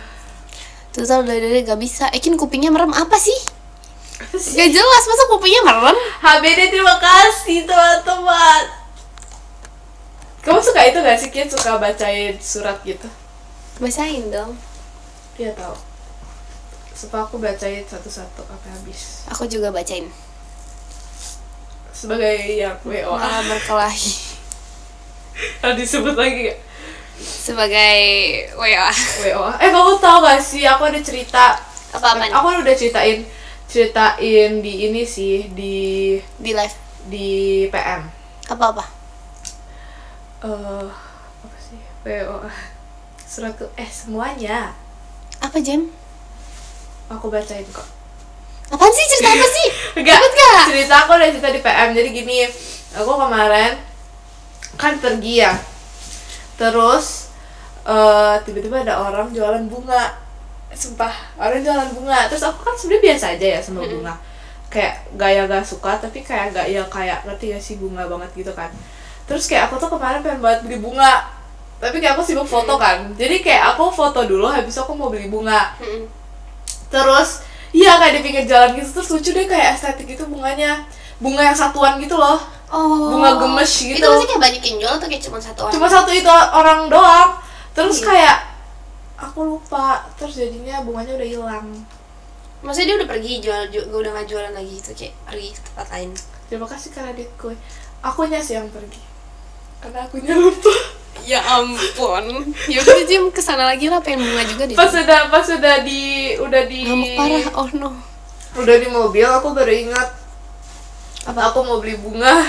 S1: Tuh tau dari gak bisa. Ekin kupingnya merem apa sih? Gak jelas, masa kupingnya merem?
S2: HBD terima kasih teman-teman. Kamu suka itu gak sih, Kit? Suka bacain surat gitu?
S1: Bacain dong.
S2: Iya tahu. Supaya aku bacain satu-satu sampai habis.
S1: Aku juga bacain.
S2: Sebagai yang WO.
S1: Malah berkelahi.
S2: Harus disebut lagi gak?
S1: Sebagai WA.
S2: WO. Kamu tahu gak sih? Aku ada cerita.
S1: Apa-apaan?
S2: Aku udah ceritain di ini sih di
S1: Di live.
S2: PM.
S1: Apa-apa?
S2: Apa sih? WO. Suratku semuanya.
S1: Apa Jem?
S2: Aku bacain kok.
S1: Apaan sih, cerita apa sih?
S2: Enggak,
S1: Dapat gak?
S2: cerita aku udah cerita di PM. Jadi gini, aku kemarin kan pergi ya. Terus tiba-tiba ada orang jualan bunga. Sumpah, orang jualan bunga. Terus aku kan sebenarnya biasa aja ya sama bunga. Kayak gaya gak suka, tapi kayak gak ya kayak ngerti gak sih bunga banget gitu kan. Terus kayak aku tuh kemarin pengen banget beli bunga. Tapi kayak aku sibuk foto kan. Jadi kayak aku foto dulu, habis itu aku mau beli bunga. Terus iya kayak di pinggir jalan gitu, terus lucu deh kayak estetik gitu bunganya. Bunga yang satuan gitu loh.
S1: Oh.
S2: Bunga gemes gitu.
S1: Itu maksudnya kayak banyak yang jual atau kayak cuma satu orang?
S2: Cuma satu itu orang doang. Terus kayak aku lupa, terus jadinya bunganya udah hilang.
S1: Maksudnya dia udah pergi udah gak jualan lagi gitu, kayak pergi ke tempat lain.
S2: Terima kasih karena adikku. Akunya sih yang pergi. Karena akunya lupa.
S1: Ya ampun. Ya udah Jim kesana lagi lah, pengen bunga juga deh.
S2: Pas udah di
S1: ngamuk parah, oh no.
S2: Udah di mobil aku baru ingat apa aku mau beli bunga.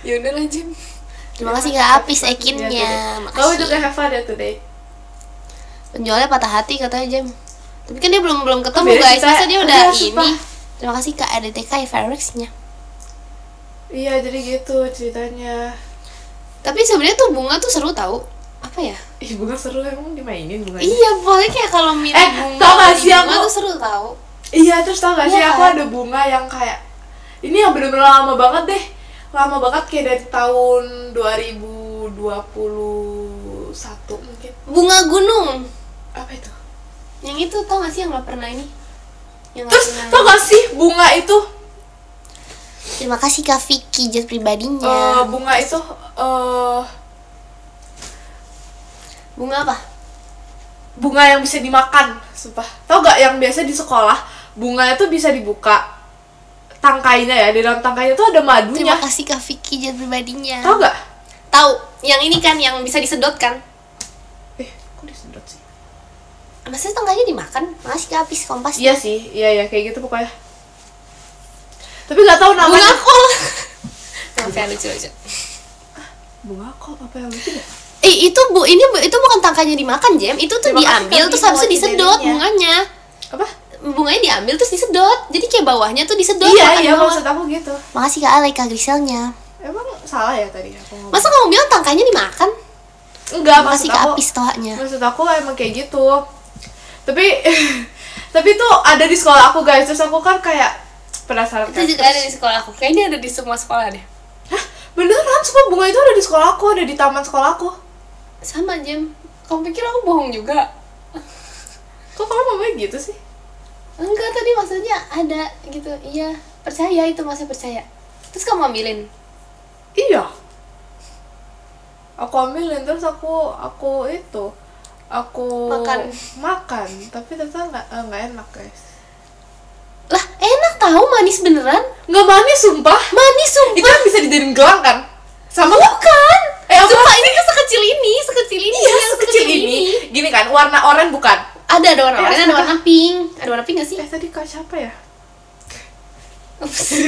S1: Ya udah lah Jim. Terima kasih Kak Apis Ekinnya.
S2: Kamu
S1: Makasih.
S2: juga have fun ya today.
S1: Penjualnya patah hati katanya Jam. Tapi kan dia belum ketemu
S2: Beda
S1: guys.
S2: cerita.
S1: Masa dia udah
S2: Udah,
S1: ini.
S2: sumpah.
S1: Terima kasih Kak ADTK Fireworks-nya.
S2: Iya jadi gitu ceritanya.
S1: Tapi sebenarnya tuh bunga tuh seru tau. Apa apa ya?
S2: Ih, bunga seru emang dimainin bunganya.
S1: Iya, pokoknya kayak kalau milih bunga,
S2: tau gak sih
S1: bunga
S2: aku
S1: tuh seru tau.
S2: Iya, terus tau gak sih
S1: Iya,
S2: aku
S1: kan?
S2: ada bunga yang kayak ini yang bener-bener lama banget deh. Lama banget kayak dari tahun 2021 mungkin.
S1: Bunga gunung.
S2: Apa itu?
S1: Yang itu tau gak sih yang gak pernah ini? Yang
S2: Terus
S1: gak pernah.
S2: tau gak sih bunga itu
S1: Terima kasih Kak Vicky jas pribadinya.
S2: bunga itu
S1: Bunga apa?
S2: bunga yang bisa dimakan, sumpah. Tau gak yang biasa di sekolah bunga itu bisa dibuka tangkainya ya, di dalam tangkainya tuh ada madunya.
S1: Terima kasih Kak Vicky jas pribadinya.
S2: Tau gak?
S1: Tahu, yang ini kan yang bisa disedot kan?
S2: Kok disedot sih?
S1: Maksudnya tangkainya dimakan? Masih Kak habis kompas.
S2: Iya sih, iya kayak gitu pokoknya. Tapi gak tahu
S1: Bunga
S2: namanya.
S1: kol. Yang lucu.
S2: Bunga kok apa yang lucu deh?
S1: Itu bukan tangkainya dimakan, Jem. Itu tuh
S2: Terima kasih,
S1: diambil
S2: Kak
S1: terus
S2: Bimo,
S1: habis itu disedot
S2: idenya.
S1: bunganya.
S2: Apa?
S1: Bunganya diambil terus disedot. Jadi kayak bawahnya tuh disedot.
S2: Iya,
S1: makan bawah.
S2: maksud aku gitu.
S1: Makasih Kak Ale, Kak Griselnya.
S2: Emang salah ya tadi aku ngomong?
S1: Masa kamu bilang tangkainya dimakan?
S2: Enggak,
S1: Makasih
S2: maksud
S1: Kak
S2: aku.
S1: Apis tohanya.
S2: Maksud aku emang kayak gitu. Tapi tapi tuh ada di sekolah aku, guys. Terus aku kan kayak penasaran kan.
S1: Itu juga ada di sekolah aku. Kayaknya ada di semua sekolah deh.
S2: Hah? Beneran, sumpah bunga itu ada di sekolah aku, ada di taman sekolah aku.
S1: Sama, Jem. Kamu pikir aku bohong juga?
S2: Kok kamu ngomongnya gitu sih?
S1: Enggak, tadi maksudnya ada gitu. Iya, percaya itu, masih percaya. Terus kamu ambilin?
S2: Iya. Aku ambilin terus aku makan, tapi ternyata nggak enak, guys.
S1: Lah, enak tahu, manis beneran.
S2: Nggak manis, sumpah.
S1: Manis sumpah.
S2: Itu kan bisa dijadiin gelang kan? Sama
S1: Bukan.
S2: apa
S1: Sumpah,
S2: sih?
S1: ini tuh sekecil ini.
S2: Iya, sekecil ini. Gini kan, warna oranye bukan?
S1: Ada warna oranye, ada
S2: astaga.
S1: warna pink. Ada warna pink gak sih?
S2: Tadi kak siapa ya?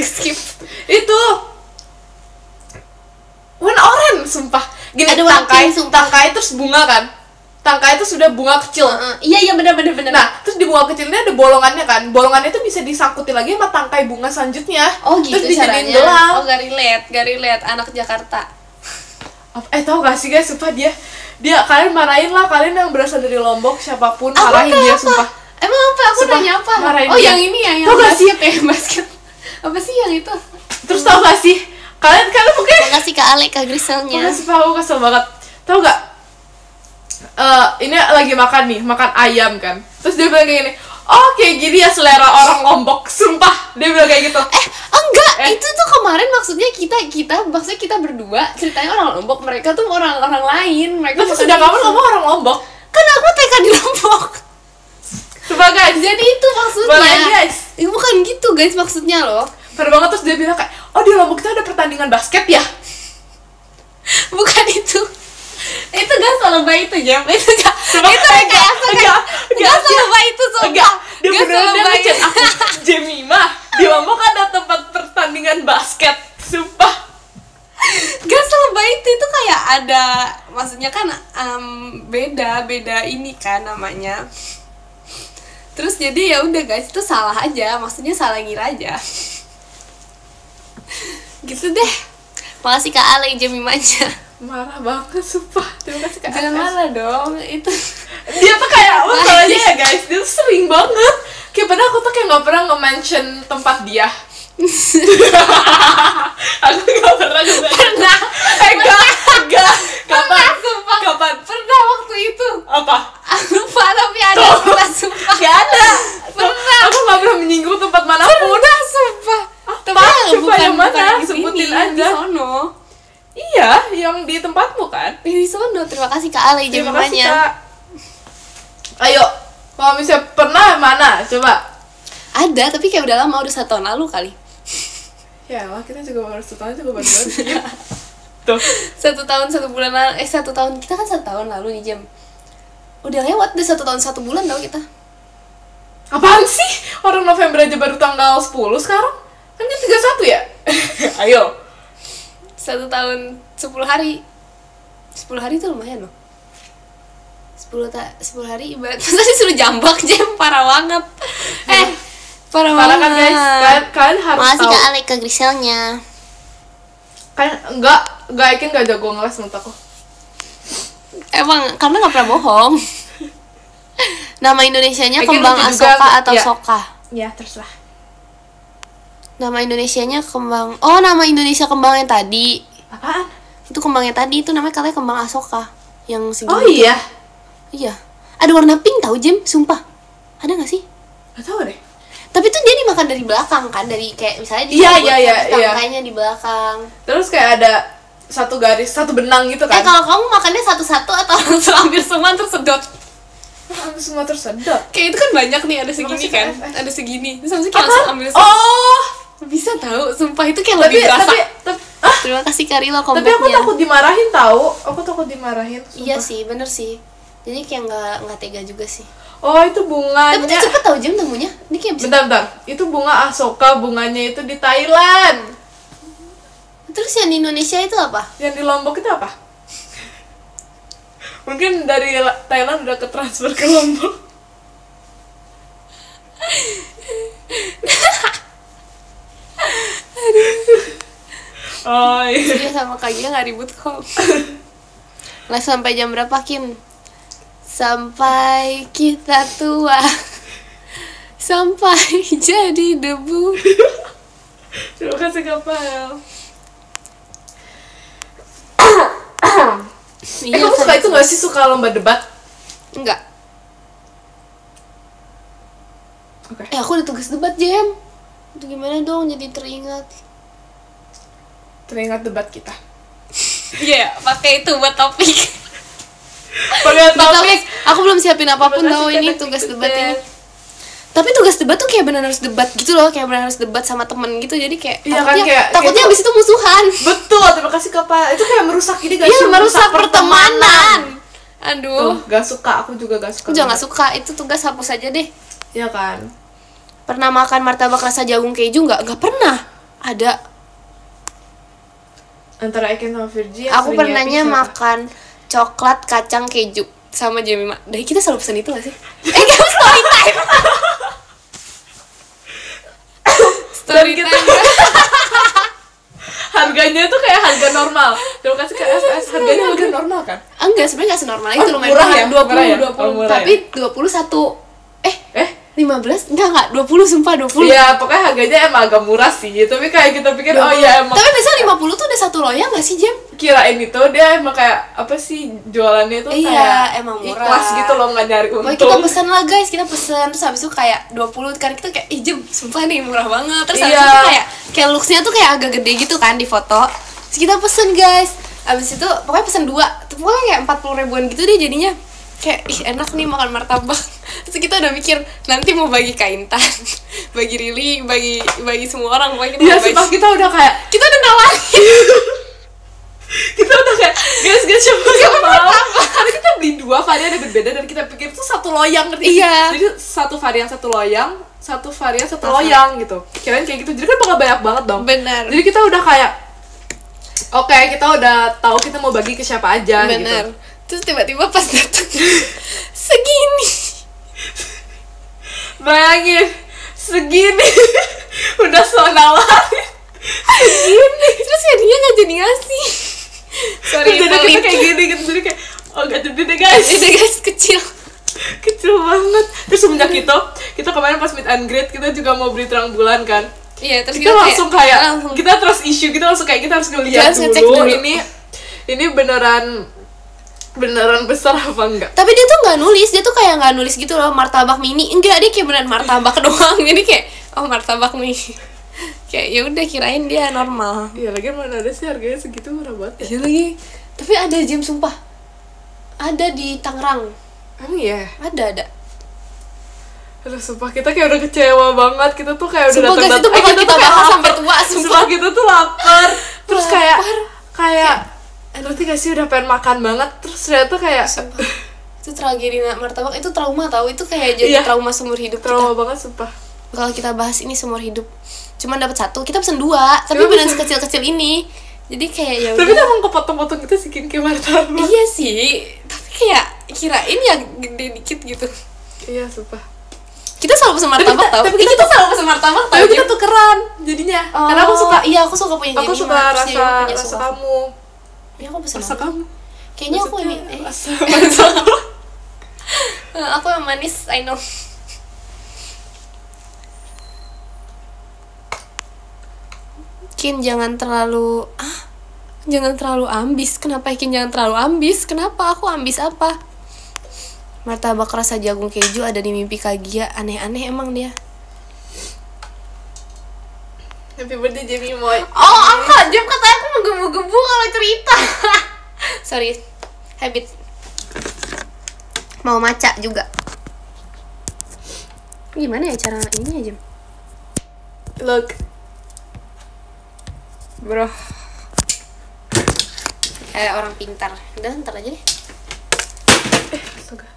S1: Skip.
S2: Itu warna oranye, sumpah. Gini,
S1: Ada warna
S2: tangkai,
S1: pink, sumpah.
S2: tangkai terus bunga kan? Tangkai itu sudah bunga kecil.
S1: Iya benar.
S2: Nah, terus di bunga kecilnya ada bolongannya kan? Bolongannya itu bisa disangkutin lagi sama tangkai bunga selanjutnya.
S1: Oh gitu
S2: terus dijadiin
S1: caranya.
S2: gelang.
S1: Oh gak relate anak Jakarta.
S2: Tau gak sih guys, sumpah dia kalian marahin lah, kalian yang berasal dari Lombok siapapun
S1: Apa,
S2: marahin dia
S1: apa?
S2: sumpah.
S1: Emang apa? Aku
S2: Sumpah,
S1: nanya apa?
S2: marahin
S1: Oh
S2: dia.
S1: yang ini ya, yang
S2: Tau gak sih?
S1: basket ya, basket. Apa sih yang itu?
S2: Terus tau gak sih? Kalian mungkin
S1: Makasih Kak Ale, Kak Griselnya.
S2: makasih Pak, aku kesel banget. Tau gak? Ini lagi makan ayam kan. Terus dia bilang kayak gini, oh kayak gini ya selera orang Lombok. Sumpah, dia bilang kayak gitu.
S1: Enggak, itu tuh kemarin maksudnya kita berdua ceritanya orang Lombok, mereka tuh orang lain. Mereka
S2: Terus
S1: bukan
S2: sudah kamu
S1: itu.
S2: ngomong orang Lombok.
S1: Kan aku TK di Lombok.
S2: Coba guys,
S1: Jadi itu maksudnya.
S2: Balain, guys.
S1: Bukan gitu guys maksudnya loh.
S2: pada banget. Terus dia bilang kayak, oh di Lombok itu ada pertandingan basket ya?
S1: Bukan itu. Itu gak selebay itu Jam. Itu gak.
S2: Coba,
S1: Itu rekayasa
S2: enggak,
S1: Gak selebay itu sumpah.
S2: Enggak, dia
S1: Gak
S2: beneran dia
S1: selebay.
S2: ngechat aku, Jemimah, di Lombok ada tempat pertandingan basket. Sumpah.
S1: Gak selebay itu kayak ada, maksudnya kan beda ini kan namanya. Terus jadi ya udah guys, itu salah aja, maksudnya salah ngira aja. Gitu deh. Makasih Kak Ale Jemimanya.
S2: Marah banget, sumpah. Terima kasih Kak
S1: Jangan
S2: Akas.
S1: marah dong, itu.
S2: Dia tuh kayak, masalahnya ya guys, dia tuh sering banget. Kayak padahal aku tuh kayak gak pernah nge-mention tempat dia. Aku gak pernah nge-mention.
S1: Pernah.
S2: Enggak. Kapan?
S1: Sumpah.
S2: Kapan?
S1: Pernah waktu itu.
S2: Apa?
S1: Lupa tapi ada. Pernah sumpah.
S2: Gak ada.
S1: Pernah.
S2: Aku gak pernah menyinggung tempat manapun.
S1: Pernah sumpah.
S2: Apa? Coba yang mana? Sebutin aja.
S1: Di sono.
S2: Iya, yang di tempatmu kan?
S1: Di sono. Terima kasih Kak Ale
S2: Terima kasih
S1: Jemimanya.
S2: Kak. Ayo, kalau misalnya pernah mana? Coba.
S1: Ada tapi kayak udah lama, udah 1 tahun lalu kali.
S2: Ya lah, kita juga baru setahun juga baru banget. Tuh.
S1: 1 tahun 1 bulan lalu. 1 tahun kita kan 1 tahun lalu nih Jam. Udah lewat deh 1 tahun 1 bulan tau kita.
S2: Apaan sih? Orang November aja baru tanggal 10 sekarang. Kan dia 31 ya? Ayo.
S1: 1 tahun 10 hari. 10 hari itu lumayan loh. 10 hari ibarat masa disuruh jambak Jam, parah banget. Parah
S2: Karena
S1: banget.
S2: kan guys, kalian harus
S1: Makasih
S2: tahu.
S1: Kak Ale Kak Griselnya.
S2: Kan enggak Ikin enggak jago ngeles menurut aku.
S1: Emang karena nggak pernah bohong. Nama Indonesianya
S2: Mungkin
S1: kembang
S2: lucu juga,
S1: asoka atau
S2: ya.
S1: soka?
S2: Ya terserah.
S1: Nama Indonesianya kembang. Oh, nama Indonesia kembang yang tadi.
S2: Apaan?
S1: Itu kembang yang tadi itu namanya katanya kembang asoka. Yang segini.
S2: Oh iya.
S1: Iya. Ada warna pink tahu, Jem, sumpah. Ada nggak sih?
S2: Gak tahu deh.
S1: Tapi tuh dia dimakan dari belakang kan, dari kayak misalnya
S2: Iya,
S1: dicabut
S2: iya,
S1: tapi
S2: iya.
S1: tangkainya di belakang.
S2: Terus kayak ada satu garis, satu benang gitu kan.
S1: Kalau kamu makannya satu-satu atau langsung ambil semua terus sedot?
S2: Aku semua tersedot.
S1: Kayak itu kan banyak nih, ada segini
S2: Makasih,
S1: kan,
S2: Kak.
S1: ada segini. Terus habis itu kayak langsung ambil semua.
S2: Oh.
S1: Bisa tahu, sumpah itu kayak
S2: Tapi
S1: lebih berasa.
S2: tapi
S1: Terima kasih Karilo
S2: tapi
S1: kompetnya.
S2: aku takut dimarahin tahu. Aku takut dimarahin. Sumpah.
S1: Iya sih, bener sih. Jadi kayak nggak tega juga sih.
S2: Oh, itu bunganya.
S1: Tapi tuh cepet tau Jam temunya. Ini kayak bisa.
S2: Bentar. Itu bunga asoka, bunganya itu di Thailand.
S1: Terus yang di Indonesia itu apa?
S2: Yang di Lombok itu apa? Mungkin dari Thailand udah ke transfer ke Lombok. Oh iya.
S1: Dia sama Kak Gia nggak ribut kok. Lah sampai jam berapa Kim? Sampai kita tua. Sampai jadi debu.
S2: Terima kasih Kapal. Kamu suka itu gak sih, suka lomba debat?
S1: Enggak.
S2: Oke.
S1: Aku ada tugas debat Jam. Itu gimana dong jadi teringat?
S2: Teringat debat kita.
S1: Iya, pakai itu buat topik.
S2: Pakai
S1: Buat topik. Aku belum siapin apapun
S2: Terima
S1: tahu
S2: kasih,
S1: ini
S2: Kak
S1: tugas
S2: Netizen.
S1: debat ini. Tapi tugas debat tuh kayak benar harus debat gitu loh, kayak benar harus debat sama temen gitu. Jadi kayak
S2: Iya kan, kayak
S1: takutnya
S2: itu-
S1: abis itu musuhan.
S2: Betul, terima kasih Kapal. Itu kayak merusak ini gak
S1: Iya,
S2: sih?
S1: merusak pertemanan. Aduh.
S2: Tuh, gak suka, aku juga gak suka.
S1: Aku juga gak suka, itu tugas hapus aja deh.
S2: Iya kan?
S1: Pernah makan martabak rasa jagung keju nggak? Nggak pernah. Ada.
S2: Antara Eken sama Virgi
S1: Aku pernahnya makan coklat kacang keju sama Jemima. Dari kita selalu pesen itu gak sih? Kamu story time. Story
S2: kita-
S1: time.
S2: Harganya tuh kayak harga normal. Terima kasih ke SS. Harganya harga normal kan?
S1: Enggak, sebenarnya nggak senormal itu, lumayan
S2: murah
S1: mahal.
S2: ya?
S1: 20,
S2: Murah ya?
S1: 20.
S2: Oh, murah
S1: Tapi 21. 15? Enggak, 20 sumpah 20.
S2: Iya, pokoknya harganya emang agak murah sih. Tapi kayak kita pikir, oh iya emang
S1: Tapi biasanya 50 tuh udah satu loyang gak sih, Jem?
S2: kirain itu dia emang kayak apa sih jualannya tuh
S1: Iya,
S2: kayak
S1: emang murah.
S2: ikhlas gitu loh, nggak nyari untung.
S1: Pokoknya kita pesan lah guys, kita pesan. Terus habis itu kayak 20, kan kita kayak, ih Jem, sumpah nih murah banget. Terus habis
S2: Iya.
S1: itu kayak looksnya tuh kayak agak gede gitu kan di foto. Terus kita pesen guys. Habis itu pokoknya pesen 2. Pokoknya kayak 40 ribuan gitu deh jadinya. Kayak, ih enak nih makan martabak. Terus kita udah mikir, nanti mau bagi kaintan, bagi Rili, bagi semua orang. Pokoknya kita
S2: Iya,
S1: mau bagi.
S2: sumpah kita udah kayak
S1: Kita udah nawarin.
S2: kita udah kayak guys siapa mau. Karena kita beli 2 varian yang berbeda dan kita pikir itu satu loyang, ngerti?
S1: Iya.
S2: Jadi satu varian satu loyang, satu varian satu loyang gitu. Kirain kayak gitu. Jadi kan bakal banyak banget dong.
S1: Bener.
S2: Jadi kita udah kayak oke, kita udah tahu kita mau bagi ke siapa aja
S1: Bener.
S2: gitu.
S1: Terus tiba-tiba pas datang segini.
S2: Bayangin segini udah so nawarin segini.
S1: Terus jadinya nggak jadi ngasih. Sorry,
S2: Terus jadi kita
S1: pelit.
S2: kayak gini gitu, jadi kayak oh gak jadi deh guys.
S1: Udah guys, kecil.
S2: Kecil banget. Terus semenjak itu kita kemarin pas meet and greet kita juga mau beli terang bulan kan.
S1: Iya, terus
S2: Kita langsung kayak
S1: langsung.
S2: kita terus issue, kita langsung kayak kita harus
S1: Kita
S2: ngeliat
S1: harus ngecek
S2: dulu,
S1: dulu.
S2: ini beneran besar apa enggak.
S1: Tapi dia tuh nggak nulis, dia tuh kayak nggak nulis gitu loh, martabak mini. Enggak, dia kayak beneran martabak doang. Jadi kayak oh martabak mini. Kayak ya udah kirain dia normal.
S2: Iya lagi mana ada sih harganya segitu, murah banget ya.
S1: Iya lagi. Tapi ada Jam sumpah. Ada di Tangerang.
S2: Emang iya.
S1: Ada.
S2: Aduh, sumpah kita kayak udah kecewa banget. Kita tuh kayak udah
S1: Sumpah, guys,
S2: datang-datang.
S1: itu bakal
S2: Kita
S1: kita
S2: tuh kayak
S1: bahas
S2: lapar.
S1: sampai tua, sumpah.
S2: Sumpah kita tuh lapar. Terus kayak
S1: Lapar.
S2: ngerti gak sih udah pengen makan banget. Terus ternyata kayak
S1: Sumpah. Itu tragedi martabak, itu trauma tau. Itu kayak jadi
S2: Iya.
S1: trauma seumur hidup
S2: trauma
S1: kita.
S2: banget sumpah.
S1: Kalau kita bahas ini seumur hidup. Cuman dapat 1, kita pesen 2, tapi
S2: Kita
S1: beneran
S2: pesen-
S1: sekecil-kecil ini. Jadi kayak ya
S2: Tapi
S1: udah.
S2: emang kepotong-potong gitu sih kayak martabak.
S1: Iya sih, tapi kayak kirain ya gede dikit gitu.
S2: Iya sumpah.
S1: Kita selalu pesen martabak tau.
S2: tapi kita
S1: selalu pesen martabak tau.
S2: Tapi kita tukeran jadinya.
S1: Oh,
S2: Karena aku suka
S1: iya aku suka punya
S2: aku
S1: Jenny
S2: suka
S1: Mart, terus
S2: rasa
S1: Jenny punya
S2: rasa
S1: suka.
S2: kamu.
S1: Iya aku pesen
S2: Rasa
S1: apa?
S2: kamu.
S1: Kayaknya aku ini aku yang manis, I know. Kin jangan terlalu ambis. Kenapa Kin jangan terlalu ambis? Kenapa? Aku ambis apa? Martabak rasa jagung keju ada di mimpi Kagia. Aneh-aneh emang dia.
S2: Happy birthday Jamie Moy.
S1: Oh, apa? Jam katanya aku menggebu-gebu kalau cerita. Sorry, habit. Mau maca juga. Gimana ya cara ini ya, Jam?
S2: Look. Bro.
S1: Kayak orang pintar. Udah, ntar aja deh.
S2: Astaga.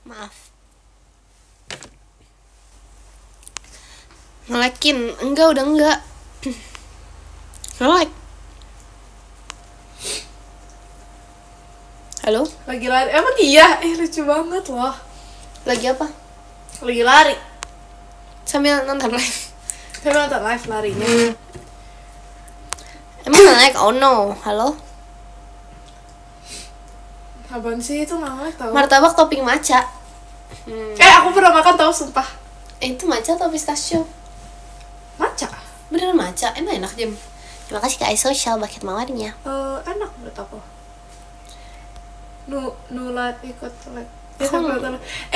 S1: Maaf. Ngelekin. Enggak, udah enggak. Ngelek. Halo?
S2: Lagi lari. Emang iya? Lucu banget loh.
S1: Lagi apa?
S2: Lagi lari.
S1: Sambil nonton live.
S2: Saya nonton live larinya.
S1: Emang ngelek? Oh no. Halo?
S2: Apaan sih itu ngelek tau?
S1: Martabak topping matcha.
S2: Aku pernah makan tau sumpah.
S1: Itu matcha atau pistachio?
S2: Matcha.
S1: Beneran matcha? Emang enak, Jam? Terima kasih Kak iSocial bucket mawarnya.
S2: Enak menurut aku. Nulat ikut live.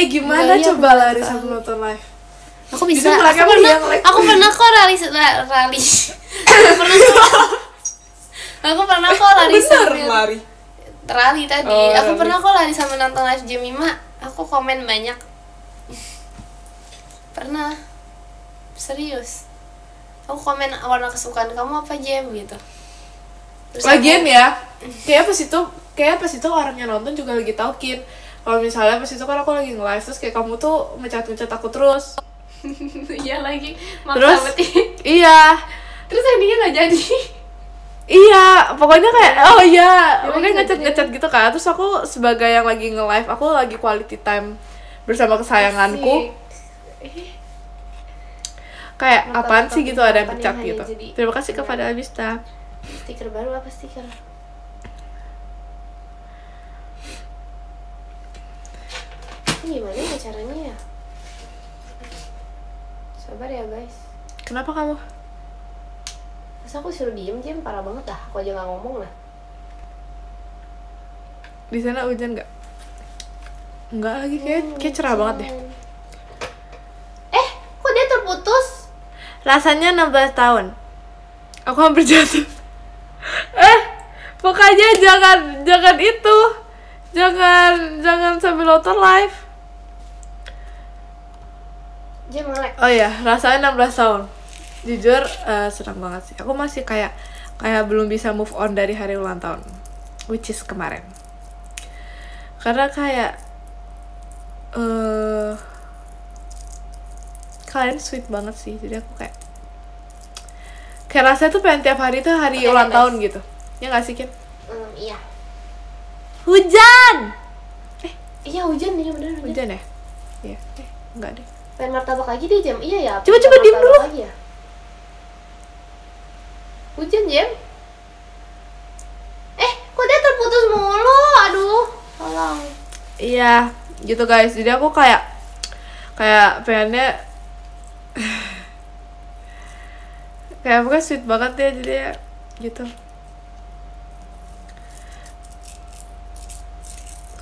S2: Gimana
S1: Iya,
S2: coba lari sambil nonton live?
S1: Aku bisa.
S2: Aku
S1: pernah kok rali. Aku pernah kok lari sambil
S2: lari.
S1: Rali tadi.
S2: Oh,
S1: aku
S2: rali.
S1: pernah kok lari sambil nonton live Jemima. Aku komen banyak. Pernah. Serius. Aku komen warna kesukaan kamu apa, Jem, gitu. Terus
S2: Lagian ya, kayak pas itu orang yang nonton juga lagi taukin. Kalau misalnya pas itu kan aku lagi nge-live terus kayak kamu tuh mencat aku terus.
S1: Iya lagi.
S2: Terus
S1: Maksa
S2: iya.
S1: Terus endingnya nggak jadi.
S2: Iya, pokoknya kayak
S1: Ya,
S2: pokoknya
S1: gitu,
S2: ngecat gitu kan. Terus aku sebagai yang lagi nge-live, aku lagi quality time bersama kesayanganku. Kayak apaan sih gitu ada yang pecat
S1: yang
S2: gitu.
S1: hanya jadi-
S2: Terima kasih kepada Abista.
S1: Stiker baru apa stiker? Ini gimana ya caranya ya? Sabar ya guys.
S2: Kenapa kamu?
S1: Masa aku suruh diem, Jem? Parah banget dah. Aku aja gak ngomong lah.
S2: Di sana hujan nggak? Enggak lagi kayak cerah banget deh.
S1: Kok dia terputus?
S2: Rasanya 16 tahun. Aku hampir jatuh. Pokoknya jangan itu. Jangan sambil nonton live.
S1: Jem melek.
S2: Oh iya, rasanya 16 tahun. Jujur senang banget sih. Aku masih kayak belum bisa move on dari hari ulang tahun, which is kemarin. Karena kayak kalian sweet banget sih. Jadi aku kayak rasanya tuh pengen tiap hari tuh hari ulang tahun gitu. Ya nggak sih, Kim?
S1: Iya.
S2: Hujan.
S1: Iya hujan nih, bener hujan.
S2: Hujan ya? Iya. Enggak deh.
S1: Pengen martabak lagi deh, Jem. Iya ya.
S2: Coba
S1: pengen
S2: diem
S1: martabak
S2: dulu.
S1: lagi ya? Hujan, Jem. Kok dia terputus mulu? Aduh, tolong.
S2: Iya, gitu guys. Jadi aku kayak pengennya kayak pokoknya sweet banget ya, jadi ya gitu.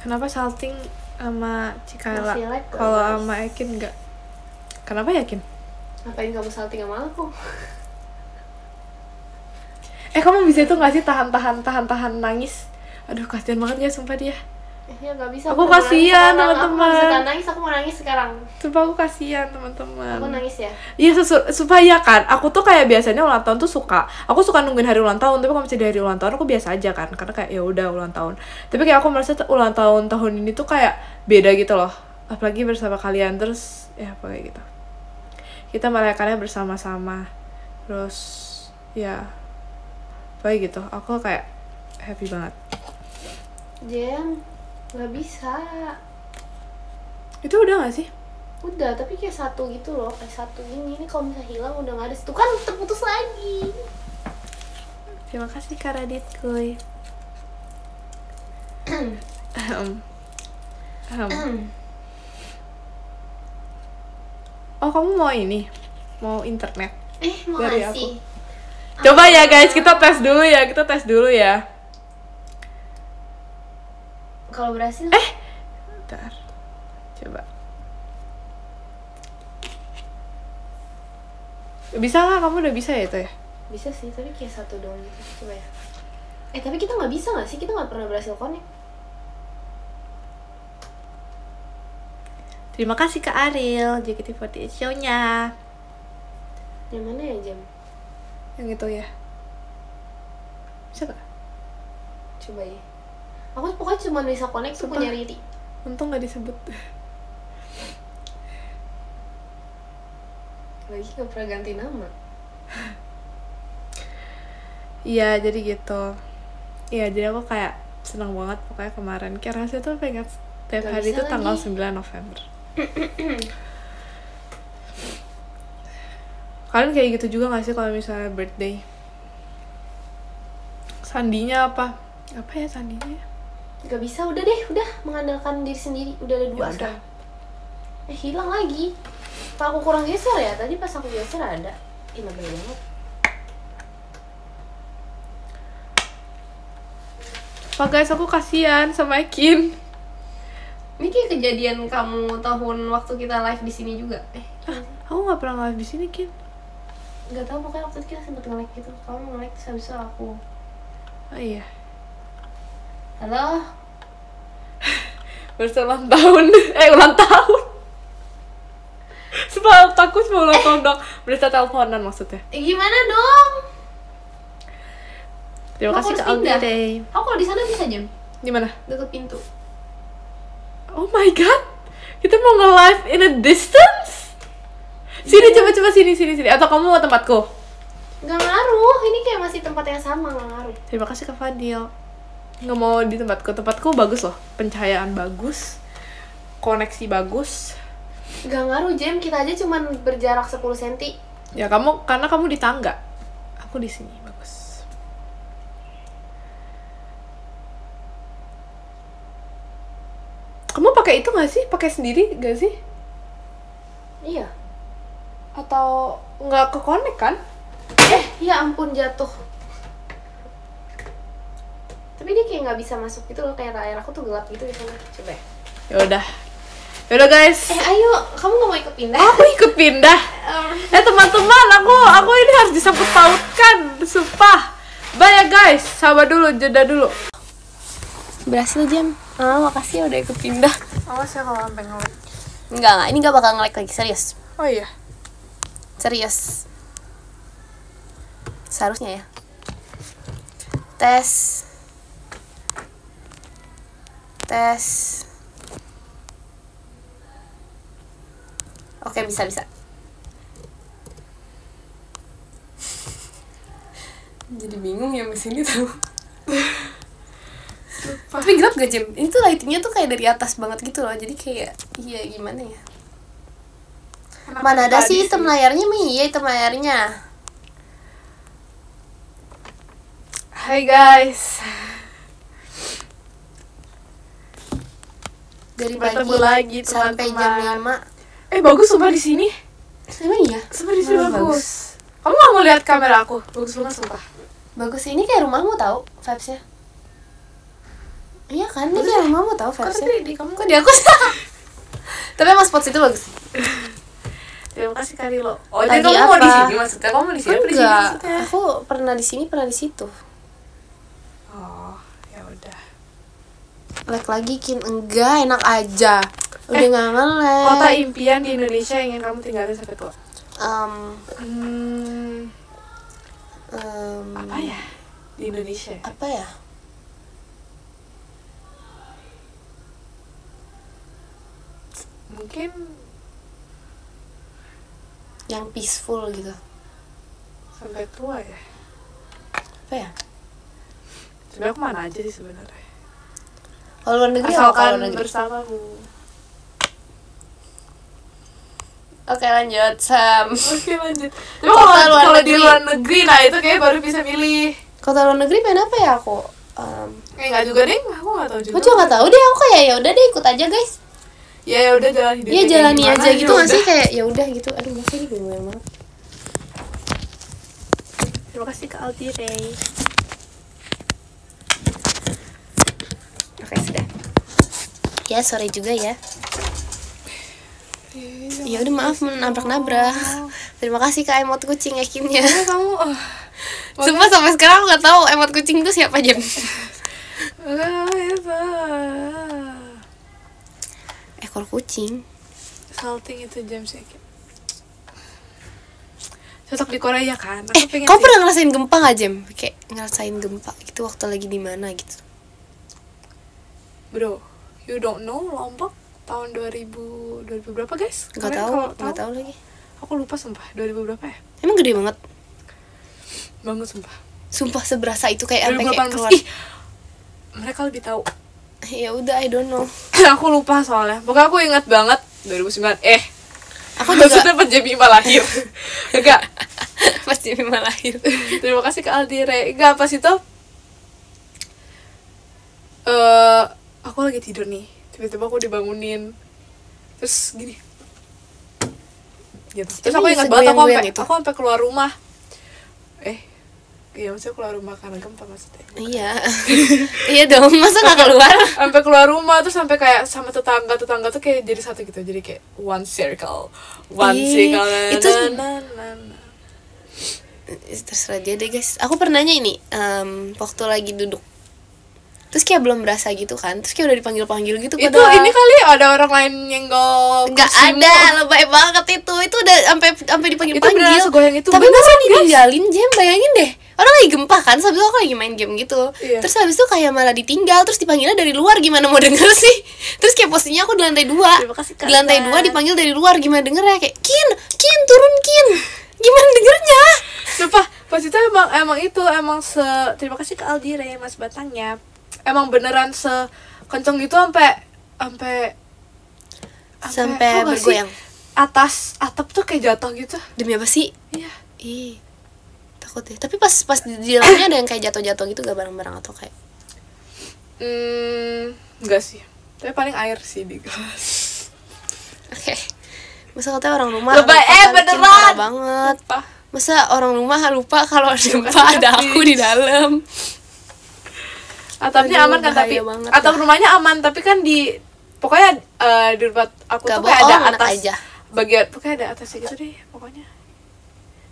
S2: Kenapa salting sama Cikayla
S1: Masih lag gak,
S2: kalau
S1: guys?
S2: sama Ekin enggak? Kenapa Yakin?
S1: Ngapain kamu salting sama aku?
S2: Kamu bisa itu nggak sih tahan nangis? Aduh, kasihan banget ya sumpah dia.
S1: Ya gak bisa.
S2: Aku
S1: mau nangis
S2: kasihan,
S1: sekarang.
S2: teman-teman.
S1: Aku bisa nangis, aku mau nangis sekarang.
S2: Sumpah aku kasihan teman-teman.
S1: Aku nangis ya.
S2: Iya, supaya kan aku tuh kayak biasanya ulang tahun tuh aku suka nungguin hari ulang tahun, tapi kalau misalnya di hari ulang tahun aku biasa aja kan, karena kayak ya udah ulang tahun. Tapi kayak aku merasa ulang tahun ini tuh kayak beda gitu loh, apalagi bersama kalian. Terus ya kayak gitu, kita merayakannya bersama-sama, terus ya kayak gitu. Aku kayak happy banget.
S1: Jem, gak bisa.
S2: Itu udah gak sih?
S1: Udah, tapi kayak satu gitu loh, kayak satu ini kalau bisa hilang udah gak ada. Itu kan terputus lagi.
S2: Terima kasih Kak Radit kuy. Oh kamu mau ini? Mau internet?
S1: Mau
S2: dari
S1: ngasih.
S2: Coba ya guys, kita tes dulu ya.
S1: Kalau berhasil?
S2: Bentar. Coba. Bisa nggak? Kamu udah bisa ya itu ya?
S1: Bisa sih, tapi kayak satu doang gitu. Coba ya. Tapi kita nggak bisa nggak sih? Kita nggak pernah berhasil connect.
S2: Terima kasih Kak Ariel, JKT48 show-nya.
S1: Yang mana ya, Jam?
S2: Yang itu ya. Bisa gak?
S1: Coba ya. Aku pokoknya cuma bisa connect tuh punya Riri.
S2: Untung gak disebut.
S1: Lagi gak pernah ganti nama.
S2: Iya, jadi gitu. Iya, jadi aku kayak senang banget pokoknya kemarin. Kayak rasanya tuh pengen tiap
S1: Gak
S2: hari
S1: bisa
S2: itu tanggal
S1: lagi.
S2: 9 November. Kalian kayak gitu juga gak sih kalau misalnya birthday? Sandinya apa? Apa ya sandinya?
S1: Gak bisa, udah deh, udah mengandalkan diri sendiri. Udah ada 2
S2: Ya udah.
S1: sekarang. Hilang lagi. Apa aku kurang geser ya? Tadi pas aku geser ada. Nggak boleh banget.
S2: Pak guys, aku kasihan sama Kim.
S1: Ini kayak kejadian kamu tahun waktu kita live di sini juga.
S2: Aku gak pernah live di sini, Kim.
S1: Nggak tahu, pokoknya waktu itu kita sempet nge-like gitu. Kamu nge-like terus habis itu aku.
S2: Oh iya.
S1: Halo?
S2: Ulang tahun. Ulang tahun. Sebab takut mau ulang tahun dong. Berita teleponan maksudnya.
S1: Gimana dong?
S2: Terima
S1: Aku
S2: kasih
S1: harus
S2: Kak
S1: pindah.
S2: Audrey.
S1: Aku kalau di sana bisa, Jam.
S2: Di mana?
S1: Deket pintu.
S2: Oh my god. Kita mau nge-live in a distance? Sini coba sini. Atau kamu mau tempatku?
S1: Nggak ngaruh, ini kayak masih tempat yang sama, nggak ngaruh.
S2: Terima kasih Kak Fadil. Nggak mau di tempatku. Tempatku bagus loh. Pencahayaan bagus. Koneksi bagus.
S1: Nggak ngaruh, Jam. Kita aja cuman berjarak 10 cm.
S2: Ya karena kamu di tangga. Aku di sini bagus. Kamu pakai itu nggak sih? Pakai sendiri nggak sih?
S1: Iya.
S2: Atau nggak ke-connect kan?
S1: Ya ampun, jatuh. Tapi dia kayak nggak bisa masuk gitu loh, kayak layar aku tuh gelap gitu di sana. Coba ya.
S2: Yaudah guys.
S1: Ayo, kamu nggak mau ikut pindah?
S2: Aku ikut pindah. Teman-teman, aku ini harus disangkut pautkan, sumpah. Bye ya guys, sabar dulu, jeda dulu.
S1: Berhasil, Jam. Makasih ya udah ikut pindah.
S2: Awas ya kalau sampai nge-lag.
S1: Enggak, ini nggak bakal nge-like lagi, serius.
S2: Oh iya.
S1: Serius. Seharusnya ya. Tes. Oke, bisa. Jadi bingung ya mesin itu. Tapi gelap gak, Jam? Ini tuh lightingnya tuh kayak dari atas banget gitu loh. Jadi kayak, iya gimana ya? Mana ada sih item layarnya, Mi? Iya, item layarnya.
S2: Hai guys.
S1: Dari
S2: Bertemu
S1: pagi
S2: lagi,
S1: sampai
S2: teman-teman.
S1: jam 5.
S2: Bagus sumpah di sini.
S1: Emang iya?
S2: Sumpah di sini
S1: Oh,
S2: bagus. Kamu nggak mau lihat kamera aku? Bagus banget sumpah.
S1: Bagus, ini kayak rumahmu tahu vibes-nya. Iya kan, ini kayak rumahmu tahu vibes-nya.
S2: Kok di kamu?
S1: Kok di aku? Tapi emang spot situ bagus.
S2: Terima kasih Karilo. Oh,
S1: Lagi
S2: jadi kamu mau
S1: apa?
S2: di sini maksudnya? Kamu mau di sini? Apa di sini
S1: Enggak,
S2: maksudnya?
S1: aku pernah di sini, pernah di situ.
S2: Oh, ya udah.
S1: Like lagi, Kin. Enggak, enak aja. Udah nggak nge-like.
S2: Kota impian di Indonesia yang ingin kamu tinggalin sampai tua. Apa ya di Indonesia?
S1: Apa ya?
S2: Mungkin
S1: Yang peaceful gitu.
S2: sampai tua ya.
S1: Apa ya?
S2: Sebenarnya aku mana aja sih sebenarnya.
S1: Kalau luar negeri apa
S2: Asalkan
S1: kalau luar negeri?
S2: bersamamu.
S1: Oke, lanjut, Sam.
S2: Oke lanjut. Tapi
S1: Kota
S2: kalau
S1: luar
S2: kalau di
S1: negeri.
S2: luar negeri, nah itu kayak baru bisa milih.
S1: Kalau luar negeri pengen apa ya aku?
S2: Enggak juga deh, aku nggak tahu juga.
S1: Aku juga nggak tahu deh, aku kayak ya udah deh ikut aja guys.
S2: Ya udah jalan hidup.
S1: Iya jalani aja gitu nggak sih, kayak ya udah gitu. Aduh masa ini gue banget.
S2: Terima kasih ke Aldi Ray.
S1: Oke sudah. Ya sore juga ya. Ya udah maaf menabrak-nabrak. Terima kasih ke emot kucing akhirnya.
S2: Kamu
S1: Sumpah sampai sekarang aku nggak tahu emot kucing itu siapa Jem. Ekor kucing.
S2: Salting itu jam sih. Cocok di Korea kan? Aku pengen
S1: Kau pernah ngerasain gempa nggak Jem? Kayak ngerasain gempa gitu waktu lagi di mana gitu?
S2: Bro, you don't know Lombok tahun 2000 berapa guys?
S1: Nggak tahu lagi.
S2: Aku lupa sumpah 2000 berapa ya?
S1: Emang gede banget.
S2: Banget sumpah.
S1: Sumpah seberasa itu kayak sampai kayak
S2: 2018.
S1: keluar.
S2: Ih, mereka lebih tahu.
S1: Ya udah I don't know.
S2: Aku lupa soalnya. Pokoknya aku ingat banget 2009.
S1: Aku juga
S2: maksudnya pas Jemima lahir. Enggak.
S1: pas Jemima lahir.
S2: Terima kasih ke Aldi Re. Enggak, pas itu aku lagi tidur nih. Tiba-tiba aku dibangunin. Terus gini. Gitu. Terus aku ingat banget aku sampai keluar rumah. Iya maksudnya keluar rumah karena gempa maksudnya.
S1: Iya. Iya dong, masa gak keluar?
S2: Sampai keluar rumah terus sampai kayak sama tetangga tuh kayak jadi satu gitu. Jadi kayak one circle.
S1: Itu terserah dia deh guys. Aku pernahnya ini waktu lagi duduk. Terus kayak belum berasa gitu kan. Terus kayak udah dipanggil-panggil gitu.
S2: Itu ini kali ada orang lain nyenggol.
S1: Nggak ada, lebay banget itu. Itu udah sampai dipanggil-panggil.
S2: Itu beneran segoyang itu.
S1: Tapi masa ditinggalin Jem, bayangin deh. Orang lagi gempa kan, habis itu aku lagi main game gitu.
S2: Iya.
S1: Terus habis itu kayak malah ditinggal, terus dipanggilnya dari luar, gimana mau denger sih? Terus kayak posisinya aku di lantai 2. Di lantai 2 dipanggil dari luar, gimana denger ya? Kayak Kin, turun Kin. Gimana dengernya?
S2: Lupa, pas itu emang terima kasih ke Aldi Re Mas Batangnya. Emang beneran sekenceng gitu sampai
S1: bergoyang.
S2: Atas atap tuh kayak jatuh gitu.
S1: Demi apa sih?
S2: Iya.
S1: Ih. Takut ya. Tapi pas di dalamnya ada yang kayak jatuh-jatuh gitu gak bareng-bareng atau kayak?
S2: Enggak sih. Tapi paling air sih di gelas.
S1: Oke. Masa katanya orang rumah
S2: beneran
S1: parah banget. Masa orang rumah lupa kalau gempa ada aku di dalam.
S2: Atapnya aman kan tapi atap rumahnya aman tapi kan pokoknya di rumah aku tuh kayak ada atas
S1: aja.
S2: Bagian pokoknya ada atasnya gitu deh pokoknya.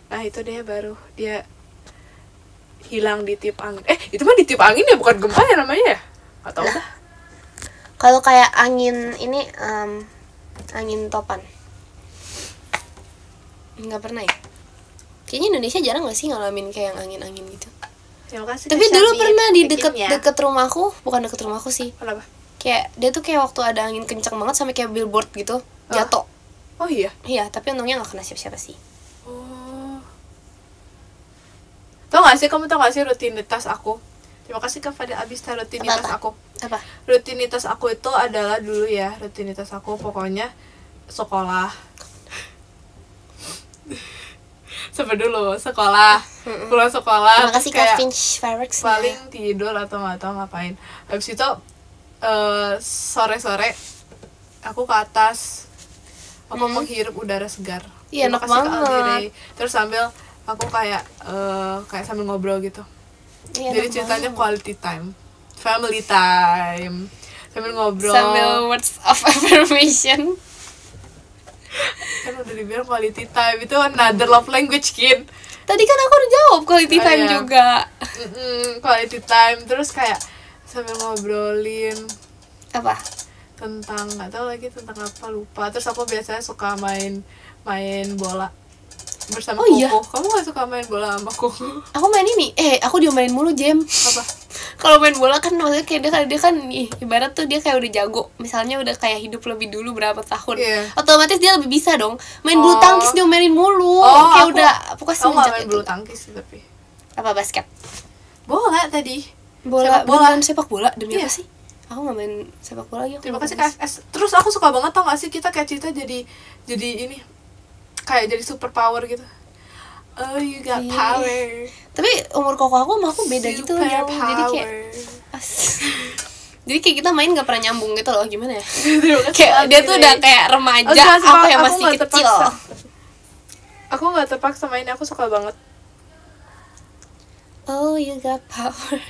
S2: Nah itu deh baru dia hilang di tiup angin. Itu mah ditiup angin ya bukan gempa ya namanya ya? Gak tau dah.
S1: Kalau kayak angin ini angin topan. Nggak pernah ya? Kayaknya Indonesia jarang gak sih ngalamin kayak yang angin-angin gitu. Tapi dulu pernah di deket rumahku, bukan deket rumahku sih.
S2: Kenapa?
S1: Kayak dia tuh kayak waktu ada angin kencang banget sampai kayak billboard gitu jatuh.
S2: Oh iya.
S1: Iya, tapi untungnya nggak kena siapa-siapa sih.
S2: Oh. Kamu tau gak sih rutinitas aku? Terima kasih Kak Fadil Abista rutinitas aku.
S1: Apa?
S2: Rutinitas aku itu adalah dulu ya, rutinitas aku pokoknya sekolah. Sampai dulu sekolah, pulang sekolah.
S1: Terima kasih Kak Finch Fireworks.
S2: Paling tidur atau nggak tahu ngapain. Habis itu sore-sore aku ke atas, aku menghirup udara segar.
S1: Iya enak banget.
S2: Terus sambil aku kayak sambil ngobrol gitu.
S1: Iya,
S2: jadi ceritanya quality time, family time, sambil ngobrol.
S1: Sambil words of affirmation.
S2: Kan udah dibilang quality time itu another love language Kin.
S1: Tadi kan aku udah jawab quality time juga.
S2: Quality time terus kayak sambil ngobrolin
S1: apa
S2: tentang nggak tahu lagi tentang apa lupa. Terus aku biasanya suka main bola bersama Koko.
S1: Iya?
S2: Kamu gak suka main bola sama Koko?
S1: Aku main ini aku diomelin mulu Jem.
S2: Apa?
S1: Kalau main bola kan maksudnya kayak dia kan ibarat tuh dia kayak udah jago, misalnya udah kayak hidup lebih dulu berapa tahun, otomatis dia lebih bisa dong main bulu tangkis. Diomelin mulu kayak udah pokoknya semenjak
S2: main bulu tangkis tapi
S1: apa basket
S2: bola tadi
S1: bola sepak bola demi apa sih? Aku nggak main sepak bola lagi.
S2: Terima kasih KFS. Terus aku suka banget tau gak sih kita kayak cerita jadi ini kayak jadi super power gitu. Oh, you got
S1: Iya.
S2: power.
S1: Tapi umur koko aku sama aku beda gitu
S2: Super
S1: jauh. Jadi kayak jadi kayak kita main gak pernah nyambung gitu loh, gimana ya? Kayak dia tuh udah kayak remaja, aku yang masih kecil.
S2: Aku nggak terpaksa main, aku suka banget.
S1: Oh, you got power.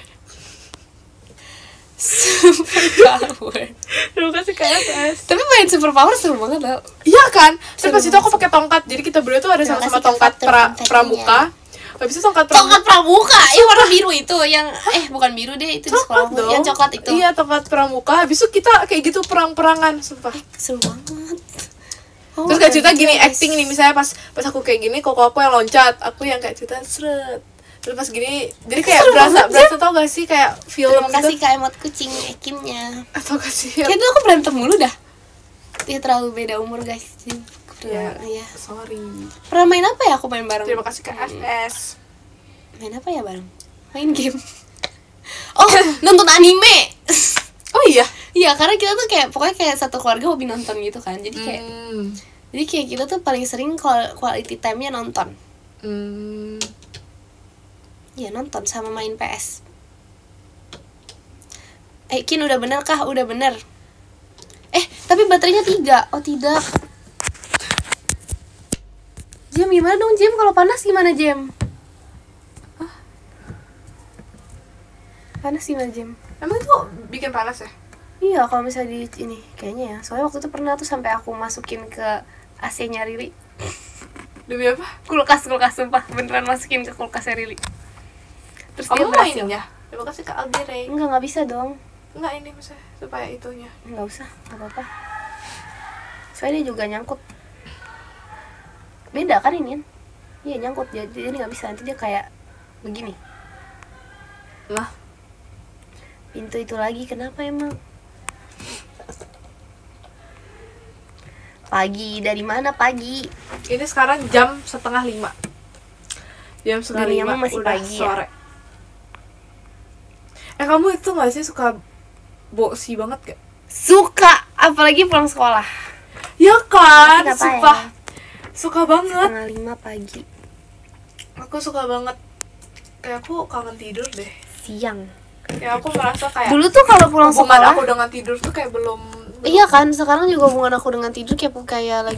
S1: Super power.
S2: Terima kasih KFS.
S1: Tapi main super power seru banget tau.
S2: Iya kan? Terus
S1: Seru
S2: pas itu aku pakai tongkat. Jadi kita berdua tuh ada
S1: Terima
S2: sama-sama
S1: kasih,
S2: tongkat
S1: Kak, faktor
S2: pramuka. Habis itu tongkat
S1: Tongkat pramuka, yang warna biru itu, yang bukan biru deh, itu di
S2: coklat
S1: sekolahku,
S2: dong.
S1: yang coklat itu.
S2: Iya, tongkat pramuka. Habis itu kita kayak gitu perang-perangan, sumpah.
S1: Seru banget. Oh,
S2: Terus kayak cerita gini,
S1: guys.
S2: acting nih, misalnya pas aku kayak gini, kok aku yang loncat, aku yang kayak cerita seret. Terus pas gini, jadi kayak berasa tau gak sih kayak film
S1: Terima kasih
S2: gitu.
S1: Kak Emot Kucing Ekimnya.
S2: Atau kasih
S1: Kayaknya aku berantem mulu dah. Dia terlalu beda umur guys. Jadi,
S2: ya,
S1: iya.
S2: sorry.
S1: Pernah main apa ya aku main bareng?
S2: Terima kasih KFS.
S1: Main apa ya bareng? Main game. Oh, nonton anime.
S2: Oh iya.
S1: Iya, karena kita tuh kayak pokoknya kayak satu keluarga hobi nonton gitu kan. Jadi kayak jadi kayak kita tuh paling sering quality time-nya nonton. Ya nonton sama main PS. Kin udah bener kah? Udah bener. Tapi baterainya 3. Oh tidak. Jam gimana dong Jam? Kalau panas gimana Jam? Panas gimana Jam?
S2: Emang itu bikin panas ya?
S1: Iya kalau misalnya di ini kayaknya ya. Soalnya waktu itu pernah tuh sampai aku masukin ke AC-nya Riri.
S2: Demi apa?
S1: Kulkas sumpah beneran masukin ke kulkasnya Riri. Terus dia
S2: Kamu
S1: berhasil.
S2: mainin ya? Terima kasih Kak Aldire.
S1: Enggak bisa dong.
S2: Enggak, ini maksudnya supaya itunya.
S1: Enggak usah, enggak apa-apa. Soalnya dia juga nyangkut. Beda kan ini? Iya nyangkut, jadi nggak bisa. Nanti dia kayak begini.
S2: Lah,
S1: Pintu itu lagi kenapa emang? Pagi, dari mana pagi?
S2: ini sekarang jam 4:30. Jam 4:30
S1: Duniamu masih
S2: udah
S1: pagi ya?
S2: sore. Kamu itu gak sih suka bosi banget gak?
S1: Suka, apalagi pulang sekolah.
S2: Ya kan,
S1: Kenapa
S2: sumpah.
S1: ya?
S2: Suka banget.
S1: 4:30 pagi.
S2: Aku suka banget. Kayak aku kangen tidur deh.
S1: Siang.
S2: Kayak aku merasa kayak
S1: Dulu tuh kalau pulang
S2: hubungan
S1: sekolah,
S2: aku dengan tidur tuh kayak belum.
S1: iya kan, sekarang juga hubungan aku dengan tidur kayak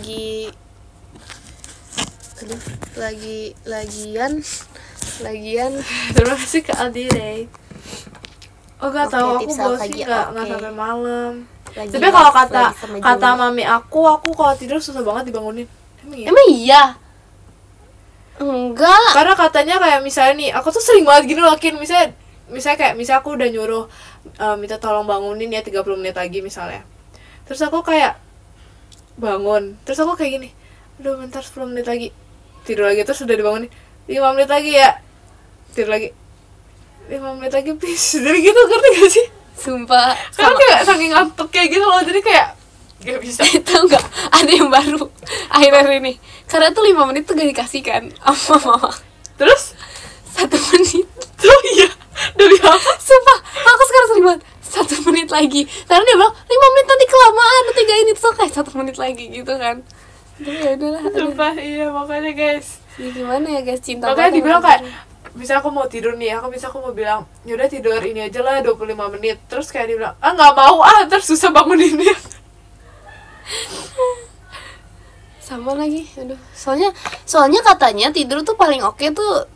S1: lagi lagian
S2: Terima kasih ke Aldire. Oh gak
S1: Oke,
S2: tahu, aku
S1: tips
S2: bosi
S1: lagi,
S2: nggak
S1: oke.
S2: sampai malam.
S1: lagi
S2: Tapi kalau
S1: live, lagi sama
S2: kata
S1: Juma.
S2: mami aku kalau tidur susah banget dibangunin. Emang iya?
S1: Emang iya? Enggak.
S2: Karena katanya kayak misalnya nih, aku tuh sering banget gini loh, Kin. Misalnya aku udah nyuruh minta tolong bangunin ya 30 menit lagi misalnya. Terus aku kayak bangun, terus aku kayak gini, aduh bentar 10 menit lagi, tidur lagi, terus udah dibangunin 5 menit lagi ya, tidur lagi 5 menit lagi please. Jadi gitu, ngerti gak sih?
S1: Sumpah.
S2: Karena kayak saking ngantuk kayak gitu loh, jadi kayak gak bisa.
S1: Tahu nggak? Ada yang baru akhir-akhir ini. Karena tuh 5 menit tuh gak dikasihkan sama mama.
S2: Terus
S1: 1 menit.
S2: tuh iya, demi apa?
S1: Sumpah, aku sekarang sering banget 1 menit lagi. Karena dia bilang 5 menit nanti kelamaan, nanti gak ini tuh kayak 1 menit lagi gitu kan. Tapi ya udahlah.
S2: Sumpah, iya makanya guys.
S1: Ya gimana ya guys, cinta
S2: Makanya
S1: banget
S2: dibilang
S1: sama
S2: kayak,
S1: tidur.
S2: misalnya aku mau tidur nih, aku mau bilang yaudah tidur ini aja lah 25 menit. Terus kayak dibilang, nggak mau ntar susah banguninnya.
S1: Sama lagi, aduh. Soalnya katanya tidur tuh paling oke tuh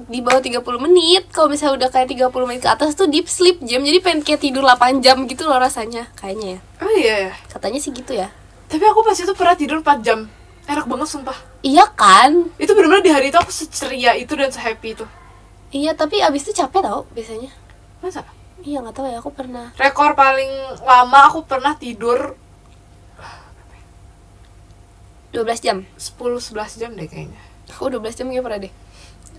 S1: di bawah 30 menit. Kalau misalnya udah kayak 30 menit ke atas tuh deep sleep jam. Jadi pengen kayak tidur 8 jam gitu loh rasanya. Kayaknya ya.
S2: Oh iya ya.
S1: Katanya sih gitu ya.
S2: Tapi aku pas itu pernah tidur 4 jam. Enak banget sumpah.
S1: Iya kan?
S2: Itu benar-benar di hari itu aku seceria itu dan se-happy itu.
S1: Iya, tapi abis itu capek tau biasanya.
S2: Masa?
S1: Iya nggak tahu ya, aku pernah.
S2: Rekor paling lama aku pernah tidur
S1: 12 jam.
S2: 10-11 jam deh kayaknya.
S1: Aku 12 jam kayaknya pernah deh.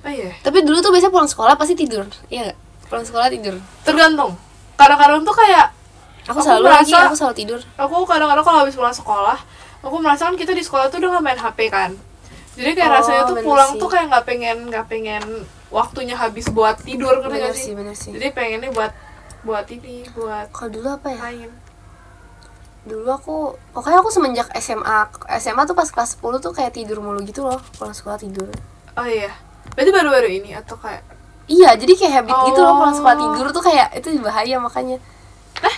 S2: Oh iya.
S1: Tapi dulu tuh biasanya pulang sekolah pasti tidur. Iya nggak? Pulang sekolah tidur.
S2: Tergantung. Kadang-kadang tuh kayak
S1: Aku selalu
S2: merasa-
S1: aku selalu tidur.
S2: aku kadang-kadang kalau habis pulang sekolah, aku merasa kan kita di sekolah tuh udah nggak main HP kan. Jadi kayak
S1: Oh,
S2: rasanya tuh
S1: bener
S2: pulang
S1: sih.
S2: tuh kayak nggak pengen waktunya habis buat tidur, ngerti
S1: Bener
S2: nggak sih?
S1: sih, bener sih.
S2: Jadi pengennya buat ini, buat
S1: Kalau dulu apa ya?
S2: main.
S1: Dulu pokoknya aku semenjak SMA tuh pas kelas 10 tuh kayak tidur mulu gitu loh, pulang sekolah tidur.
S2: Oh iya, berarti baru-baru ini atau kayak?
S1: Iya, jadi kayak habit gitu loh, pulang sekolah
S2: Oh.
S1: tidur tuh kayak itu bahaya makanya.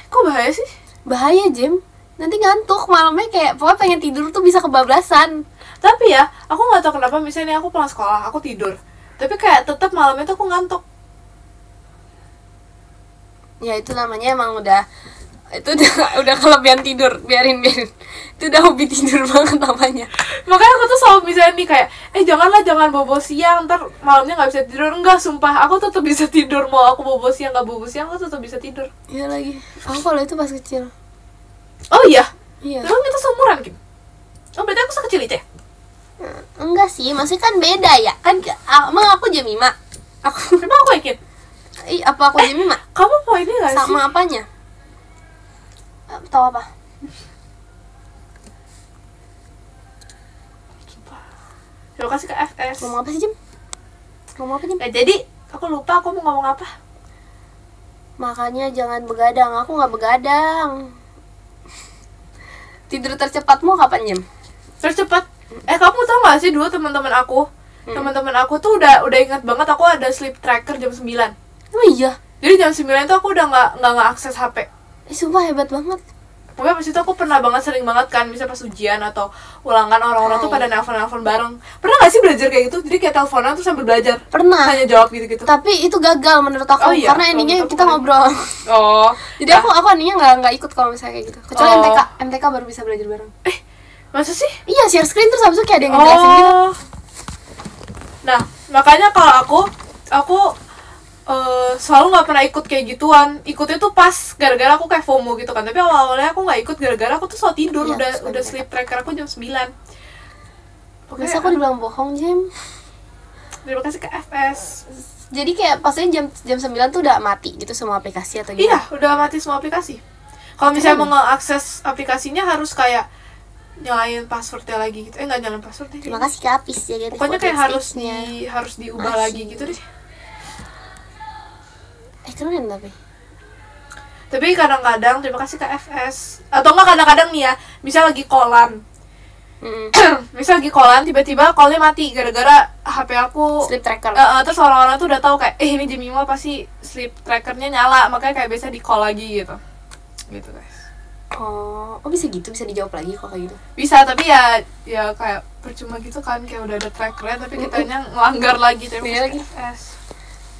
S2: Kok bahaya sih?
S1: Bahaya, Jem. Nanti ngantuk malamnya, kayak pokoknya pengen tidur tuh bisa kebablasan.
S2: Tapi ya, aku nggak tahu kenapa misalnya aku pulang sekolah, aku tidur, tapi kayak tetap malamnya tuh aku ngantuk.
S1: Ya itu namanya emang udah udah kelebihan tidur, biarin. Itu udah hobi tidur banget namanya.
S2: Makanya aku tuh selalu misalnya nih kayak, jangan bobo siang, ntar malamnya nggak bisa tidur. Enggak, sumpah, aku tetap bisa tidur. Mau aku bobo siang nggak bobo siang, aku tetap bisa tidur.
S1: Iya lagi. Aku kalau itu pas kecil.
S2: Oh iya?
S1: Iya.
S2: Emang kita seumuran, Kim? Oh, berarti aku sekecil itu ya?
S1: Enggak sih, maksudnya kan beda ya. Kan emang aku Jemima.
S2: Emang aku yakin?
S1: Apa aku Jemima?
S2: Kamu mau ini nggak sih?
S1: Sama apanya? Tahu apa?
S2: Terima kasih ke FS.
S1: Ngomong apa sih, Jem? Ngomong apa, Jem?
S2: Jadi, aku lupa aku mau ngomong apa.
S1: Makanya jangan begadang. Aku nggak begadang. Tidur tercepatmu kapan, Jem?
S2: Tercepat. Kamu tau gak sih dulu teman-teman aku? Teman-teman aku tuh udah ingat banget aku ada sleep tracker jam 9.
S1: Oh iya.
S2: Jadi jam 9 tuh aku udah nggak akses HP.
S1: Sumpah hebat banget.
S2: Pokoknya pas itu aku pernah banget, sering banget kan, misalnya pas ujian atau ulangan orang-orang tuh pada nelfon bareng. Pernah gak sih belajar kayak gitu? Jadi kayak teleponan tuh sambil belajar.
S1: Pernah.
S2: Tanya jawab gitu-gitu.
S1: Tapi itu gagal menurut aku,
S2: Oh iya,
S1: karena endingnya
S2: menurut aku
S1: kita
S2: kan.
S1: ngobrol.
S2: Oh.
S1: Jadi aku endingnya nggak ikut kalau misalnya kayak gitu. Kecuali
S2: Oh.
S1: MTK baru bisa belajar bareng.
S2: Masa sih?
S1: Iya, share screen terus habis itu kayak ada yang ngejelasin gitu.
S2: Nah, makanya kalau aku selalu nggak pernah ikut kayak gituan. Ikutnya tuh pas gara-gara aku kayak FOMO gitu kan. Tapi awalnya aku nggak ikut gara-gara aku tuh selalu tidur.
S1: Iya,
S2: udah sleep tracker aku jam 9.
S1: Masa aku dibilang bohong, Jem?
S2: Terima kasih ke FS.
S1: Jadi kayak pastinya jam 9 tuh udah mati gitu semua aplikasi atau gimana?
S2: Iya, udah mati semua aplikasi. Kalau misalnya mau nge-akses aplikasinya harus kayak nyalain passwordnya lagi gitu. Nggak nyalain passwordnya.
S1: Terima kasih ke Apis ya gitu.
S2: Pokoknya kayak
S1: quotes-quotesnya.
S2: harus diubah
S1: Masih.
S2: lagi gitu deh.
S1: Keren
S2: Tapi kadang-kadang terima kasih ke FS. Atau enggak kadang-kadang nih ya, misal lagi callan. Misal lagi callan tiba-tiba callnya mati gara-gara HP aku
S1: sleep tracker.
S2: Terus orang-orang tuh udah tahu kayak ini Jemima pasti sleep trackernya nyala, makanya kayak biasa di call lagi gitu. Gitu guys.
S1: Oh bisa gitu, bisa dijawab lagi kok kayak gitu.
S2: Bisa, tapi ya kayak percuma gitu kan, kayak udah ada trackernya tapi kitanya ngelanggar lagi. Terima
S1: Iya
S2: kasih
S1: lagi.
S2: FS.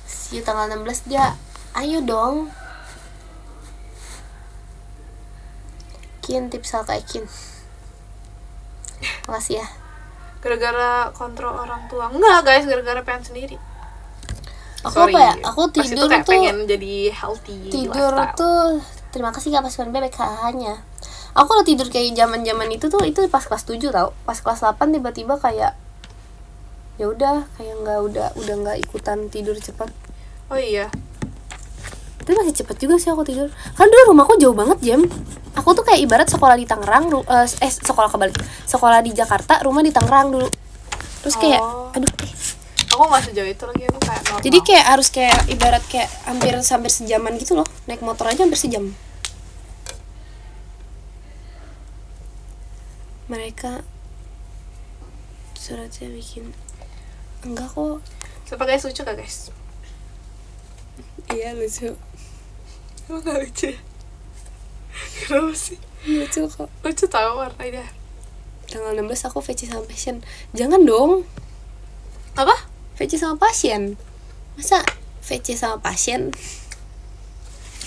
S1: See you tanggal 16 dia. Ayo dong. Kin tips hal kayak Kin. Makasih ya.
S2: Gara-gara kontrol orang tua. Enggak guys, gara-gara pengen sendiri.
S1: Aku apa ya? Aku
S2: Pas itu
S1: tidur
S2: kayak
S1: tuh
S2: pengen jadi healthy
S1: tidur
S2: lifestyle.
S1: tuh terima kasih Kak pas bebek hanya. Aku kalau tidur kayak zaman-zaman itu pas kelas 7 tau. Pas kelas 8 tiba-tiba kayak ya udah kayak udah nggak ikutan tidur cepat.
S2: Oh iya.
S1: Tapi masih cepet juga sih aku tidur. Kan dulu rumahku jauh banget, Jam. Aku tuh kayak ibarat sekolah di Tangerang, sekolah kebalik. Sekolah di Jakarta, rumah di Tangerang dulu. Terus kayak aduh
S2: Aku nggak sejauh itu lagi, aku kayak normal.
S1: jadi kayak harus kayak ibarat kayak hampir sejaman gitu loh. Naik motor aja hampir sejam. Mereka suratnya bikin enggak kok.
S2: Sebagai lucu gak guys?
S1: Iya lucu.
S2: Emang gak lucu? Kenapa sih?
S1: Lucu kok.
S2: Lucu tau warnanya.
S1: Tanggal 16 aku VC sama pasien. Jangan dong.
S2: Apa?
S1: VC sama pasien. Masa VC sama pasien?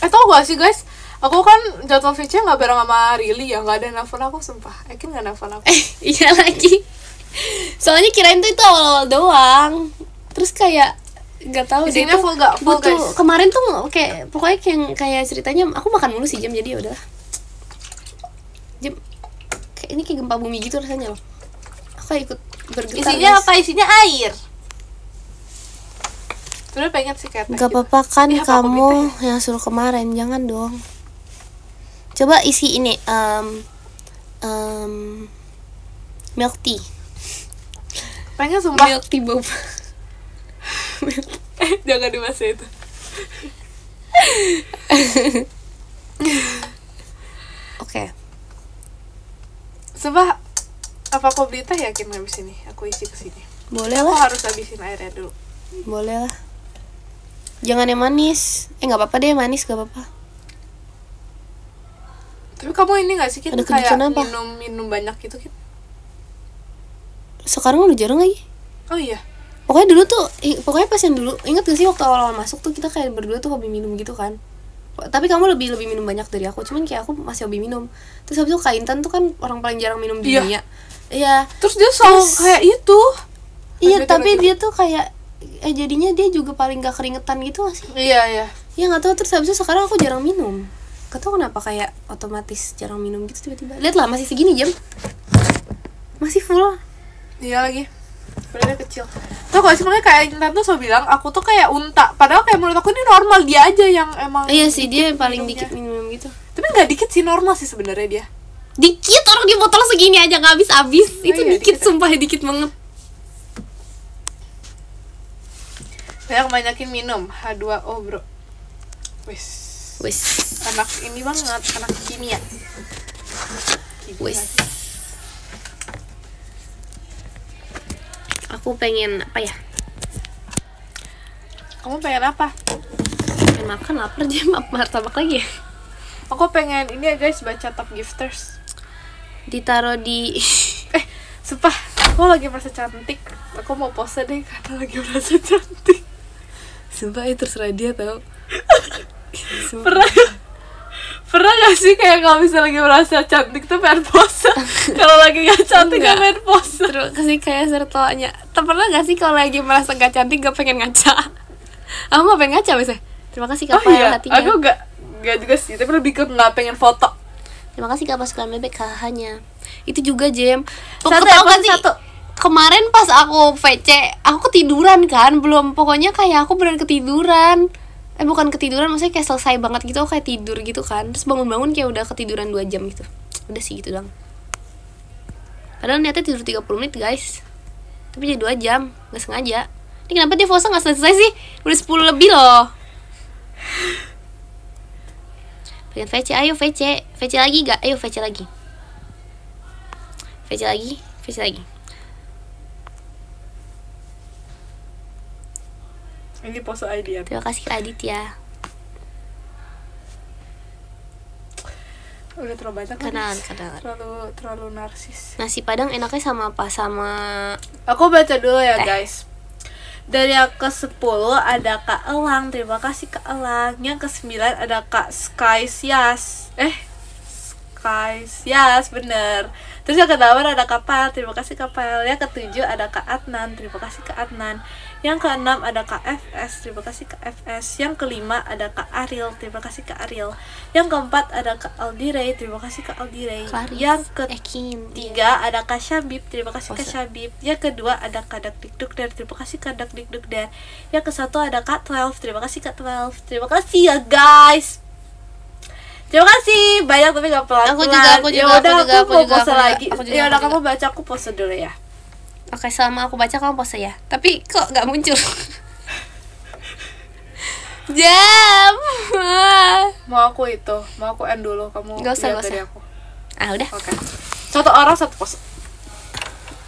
S2: Tau gak sih guys? Aku kan jadwal VC gak bareng sama Rili ya. Gak ada nelfon aku, sumpah. Ekin gak nelfon aku.
S1: Iya lagi. Soalnya kirain tuh itu awal-awal doang. Terus kayak nggak tahu deh
S2: isinya
S1: tuh
S2: full
S1: tuh
S2: guys.
S1: kemarin tuh kayak pokoknya kayak ceritanya aku makan mulu sih Jam, jadi ya udahlah. Jam kayak ini kayak gempa bumi gitu rasanya loh. Aku ikut bergetar.
S2: Isinya
S1: guys.
S2: apa? Isinya air. Sebenernya pengen sih kayak teh
S1: Gak
S2: gitu.
S1: apa-apa kan
S2: Ini apa,
S1: kamu
S2: kopi
S1: yang suruh kemarin, jangan dong. Coba isi ini milk tea.
S2: Pengen sumpah.
S1: Milk tea boba.
S2: Jangan dibahas itu.
S1: Oke.
S2: Sumpah, apa aku beli teh yakin habis ini? Aku isi ke sini.
S1: Boleh
S2: Aku
S1: lah.
S2: harus habisin airnya dulu.
S1: Boleh lah. Jangan yang manis. Nggak apa-apa deh manis, nggak apa-apa.
S2: Tapi kamu ini gak sih, Kit,
S1: Ada
S2: kayak
S1: kejutan apa?
S2: minum banyak gitu, Kit?
S1: Sekarang udah jarang lagi.
S2: Oh iya.
S1: Pokoknya dulu tuh, pokoknya pas yang dulu, ingat gak sih waktu awal-awal masuk tuh kita kayak berdua tuh hobi minum gitu kan. Tapi kamu lebih minum banyak dari aku, cuman kayak aku masih hobi minum. Terus habis itu Kak Intan tuh kan orang paling jarang minum di
S2: Iya.
S1: dunia. Iya.
S2: Terus dia selalu kayak itu.
S1: Iya,
S2: Lanjut,
S1: tapi
S2: lanjut.
S1: dia tuh kayak jadinya dia juga paling gak keringetan gitu gak sih?
S2: Iya.
S1: Ya nggak tahu, terus habis itu sekarang aku jarang minum. Gak tau kenapa kayak otomatis jarang minum gitu tiba-tiba. Lihat lah masih segini jam. Masih full.
S2: Iya lagi. Badannya kecil. Tuh gak sih, makanya kayak Intan tuh selalu bilang aku tuh kayak unta. Padahal kayak menurut aku ini normal, dia aja yang emang
S1: Iya sih, dia
S2: dikit
S1: paling
S2: minumnya.
S1: dikit minum gitu.
S2: Tapi gak dikit sih, normal sih sebenarnya dia.
S1: Dikit, orang di botol segini aja nggak habis-habis.
S2: Oh
S1: Itu
S2: iya,
S1: dikit,
S2: dikit.
S1: sumpah dikit banget.
S2: Banyakin minum H2O bro. Wis.
S1: Wis.
S2: Anak ini banget, anak kimia.
S1: Wis. Aku pengen apa ya?
S2: Kamu pengen apa?
S1: Pengen makan, lapar jam, martabak lagi ya?
S2: Aku pengen ini ya guys, baca top gifters.
S1: Ditaruh di
S2: Sumpah, aku lagi merasa cantik. Aku mau pose deh karena lagi merasa cantik.
S1: Sumpah itu terserah dia tau.
S2: Pernah gak sih kayak kalau misalnya lagi merasa cantik tuh pengen pose? Kalau lagi gak cantik gak pengen pose.
S1: Terus kasih kayak sertoanya. Pernah gak sih kalau lagi merasa gak cantik gak pengen ngaca? Aku gak pengen ngaca biasanya. Terima kasih Kak
S2: Oh iya,
S1: hatinya.
S2: aku gak juga sih, tapi lebih ke gak pengen foto.
S1: Terima kasih Kak pasukan bebek kakaknya. Itu juga Jem.
S2: Satu,
S1: Tahu
S2: apa
S1: gak sih?
S2: satu?
S1: Kemarin pas aku VC, aku ketiduran kan, belum, pokoknya kayak aku beneran ketiduran. Bukan ketiduran, maksudnya kayak selesai banget gitu, aku kayak tidur gitu kan. Terus bangun-bangun kayak udah ketiduran 2 jam gitu. Udah sih gitu dong. Padahal niatnya tidur 30 menit guys. Tapi jadi 2 jam, gak sengaja. Ini kenapa dia foto gak selesai sih? Udah 10 lebih loh. Pengen VC, ayo VC. VC lagi gak? Ayo VC lagi. VC lagi, VC lagi.
S2: Ini pose ID ya.
S1: Terima kasih Kak Aditya.
S2: Udah terlalu banyak
S1: Kenalan,
S2: guys.
S1: kenalan.
S2: Terlalu narsis.
S1: Nasi Padang enaknya sama apa? Sama
S2: Aku baca dulu ya
S1: Teh.
S2: guys. Dari yang ke-10 ada Kak Elang, terima kasih Kak Elang. Yang ke-9 ada Kak Skysias. Skysias, bener. Terus yang ke-8 ada Kak Pal, terima kasih Kak Pal. Yang ke-7 ada Kak Adnan, terima kasih Kak Adnan. Yang ke-6 ada Kak FS, terima kasih Kak FS. Yang ke-5 ada Kak Ariel, terima kasih Kak Ariel. Yang ke-4 ada Kak Aldirey, terima kasih Kak Aldirey.
S1: Clarice.
S2: Yang ke
S1: Ekin.
S2: tiga ada Kak Syabib, terima kasih Kak
S1: Pose.
S2: Syabib. Yang kedua ada Kak Dakdikdukder, terima kasih Kak Dakdikdukder. Yang ke-1 ada Kak 12, terima kasih Kak 12. Terima kasih ya guys. Terima kasih banyak tapi gak pelan-pelan.
S1: Aku juga, aku
S2: Ya
S1: juga,
S2: udah,
S1: aku juga,
S2: aku mau
S1: aku juga,
S2: pose
S1: aku juga,
S2: lagi.
S1: aku juga,
S2: Ya
S1: aku
S2: udah,
S1: juga.
S2: kamu baca, aku pose dulu ya.
S1: Oke, selama aku baca kamu pose ya. Tapi kok gak muncul? Jam.
S2: Mau aku end dulu, kamu
S1: Gak usah,
S2: lihat
S1: gak
S2: dari
S1: usah.
S2: aku.
S1: Ah udah.
S2: Oke. Satu orang satu pose.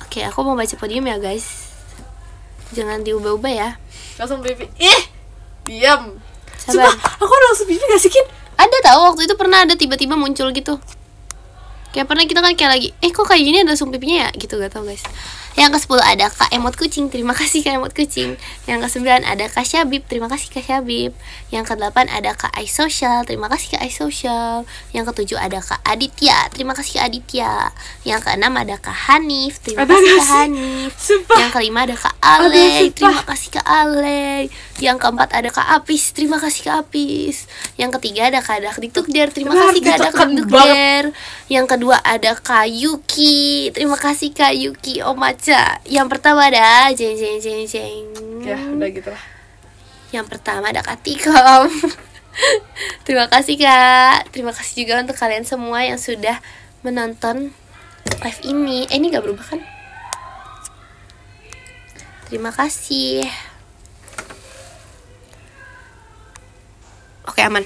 S1: Oke, aku mau baca podium ya guys. Jangan diubah-ubah ya.
S2: Langsung pipi. Diam.
S1: Sabar.
S2: Sumpah, aku udah langsung pipi gak sih, Kin?
S1: Ada tahu waktu itu pernah ada tiba-tiba muncul gitu. Kayak pernah kita kan kayak lagi, kok kayak gini ada langsung pipinya ya? Gitu gak tau guys. Yang ke-10 ada Kak Emot Kucing, terima kasih Kak Emot Kucing. Yang ke-9 ada Kak Syabib, terima kasih Kak Syabib. Yang ke-8 ada Kak iSocial, terima kasih Kak iSocial. Yang ke-7 ada Kak Aditya, terima kasih Kak Aditya. Yang ke-6 ada Kak Hanif, terima
S2: Ada
S1: kasih
S2: gak
S1: Kak
S2: sih?
S1: Hanif.
S2: Sumpah.
S1: Yang ke-5 ada Kak Ale,
S2: sumpah.
S1: terima kasih Kak Ale. Yang ke-4 ada Kak Apis, terima kasih Kak Apis. Yang ke-3 ada Kak Dakdikdukder, terima
S2: Benar,
S1: kasih Kak
S2: ditekan
S1: Dakdikdukder. Yang kedua ada Kak Yuki, terima kasih Kak Yuki Omaca. Yang pertama ada jeng jeng jeng jeng.
S2: Ya, udah gitu lah.
S1: Yang pertama ada Kak Tikom. Terima kasih Kak. Terima kasih juga untuk kalian semua yang sudah menonton live ini. Ini gak berubah kan? Terima kasih. Oke, aman.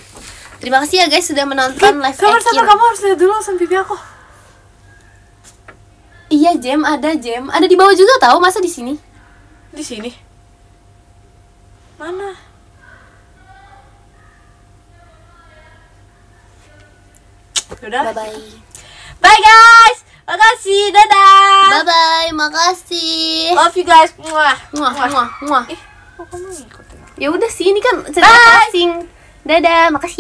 S1: Terima kasih ya guys sudah menonton live
S2: Sabar,
S1: Ekin.
S2: kamu harus lihat dulu langsung pipi aku.
S1: Iya, Jem, ada di bawah juga tahu, masa di sini?
S2: Di sini. Mana? Udah.
S1: Bye-bye.
S2: Bye guys. Makasih. Dadah.
S1: Bye-bye, makasih.
S2: Love you guys. Muah.
S1: Muah, muah, muah.
S2: Kok kamu ngikutin?
S1: Ya udah sih, ini kan cerita closing. Dadah, makasih.